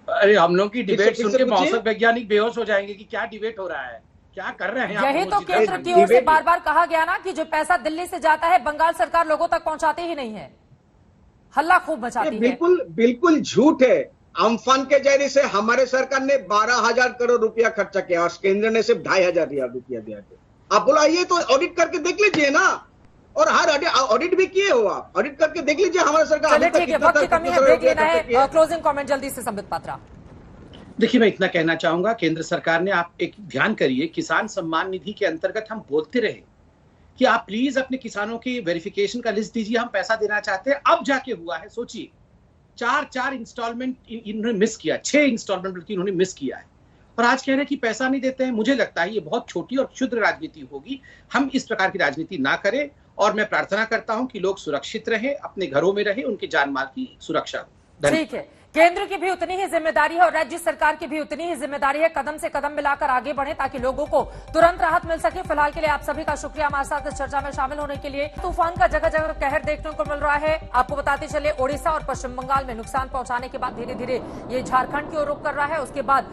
G: अरे हम लोग की डिबेट सुन के मौसम वैज्ञानिक बेहोश हो जाएंगे कि क्या डिबेट हो रहा है, क्या कर रहे हैं।
A: यही तो केंद्र की ओर से बार बार कहा गया ना कि जो पैसा दिल्ली से जाता है बंगाल सरकार लोगों तक पहुंचाती ही नहीं है, हल्ला खूब मचाती है।
F: बिल्कुल झूठ है। अम्फान के जरिए से हमारे सरकार ने 12,000 करोड़ रुपया खर्चा किया और केंद्र ने सिर्फ 2,500 रुपया दिया थे। आप बोला ये तो ऑडिट करके देख लीजिए ना, और हर ऑडिट भी किए हो, आप ऑडिट करके देख लीजिए हमारे सरकार।
A: चलिए ठीक है, वक्त की कमी है, ब्रेक लेना है। क्लोजिंग कमेंट जल्दी से संबित पात्रा।
G: देखिए मैं इतना कहना चाहूंगा, केंद्र सरकार ने, आप एक ध्यान करिए, किसान सम्मान निधि के अंतर्गत हम बोलते रहे कि आप प्लीज अपने किसानों की वेरिफिकेशन का लिस्ट दीजिए, हम पैसा देना चाहते हैं। अब जाके हुआ है, सोचिए 4 इंस्टॉलमेंट इन्होंने मिस किया, 6 इंस्टॉलमेंट बल्कि इन्होंने मिस किया है, और आज कह रहे हैं कि पैसा नहीं देते हैं। मुझे लगता है ये बहुत छोटी और क्षुद्र राजनीति होगी। हम इस प्रकार की राजनीति ना करें, और मैं प्रार्थना करता हूं कि लोग सुरक्षित रहे, अपने घरों में रहे, उनके जान माल की सुरक्षा हो।
A: ठीक है, केंद्र की भी उतनी ही जिम्मेदारी है और राज्य सरकार की भी उतनी ही जिम्मेदारी है, कदम से कदम मिलाकर आगे बढ़े ताकि लोगों को तुरंत राहत मिल सके। फिलहाल के लिए आप सभी का शुक्रिया हमारे साथ इस चर्चा में शामिल होने के लिए। तूफान का जगह जगह कहर देखने को मिल रहा है। आपको बताते चले ओडिशा और पश्चिम बंगाल में नुकसान पहुंचाने के बाद धीरे धीरे ये झारखंड की ओर रुख कर रहा है, उसके बाद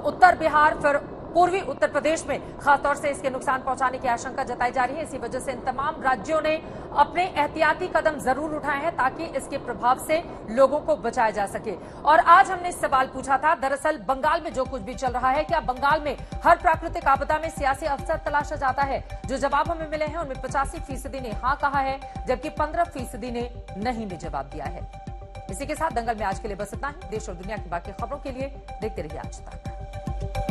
A: उत्तर बिहार, फिर पूर्वी उत्तर प्रदेश में खासतौर से इसके नुकसान पहुंचाने की आशंका जताई जा रही है। इसी वजह से इन तमाम राज्यों ने अपने एहतियाती कदम जरूर उठाए हैं ताकि इसके प्रभाव से लोगों को बचाया जा सके। और आज हमने सवाल पूछा था, दरअसल बंगाल में जो कुछ भी चल रहा है, क्या बंगाल में हर प्राकृतिक आपदा में सियासी अवसर तलाशा जाता है? जो जवाब हमें मिले हैं उनमें 85% ने हाँ कहा है, जबकि 15% ने नहीं में जवाब दिया है। इसी के साथ दंगल में आज के लिए बस इतना ही। देश और दुनिया की बाकी खबरों के लिए देखते रहिए आज तक।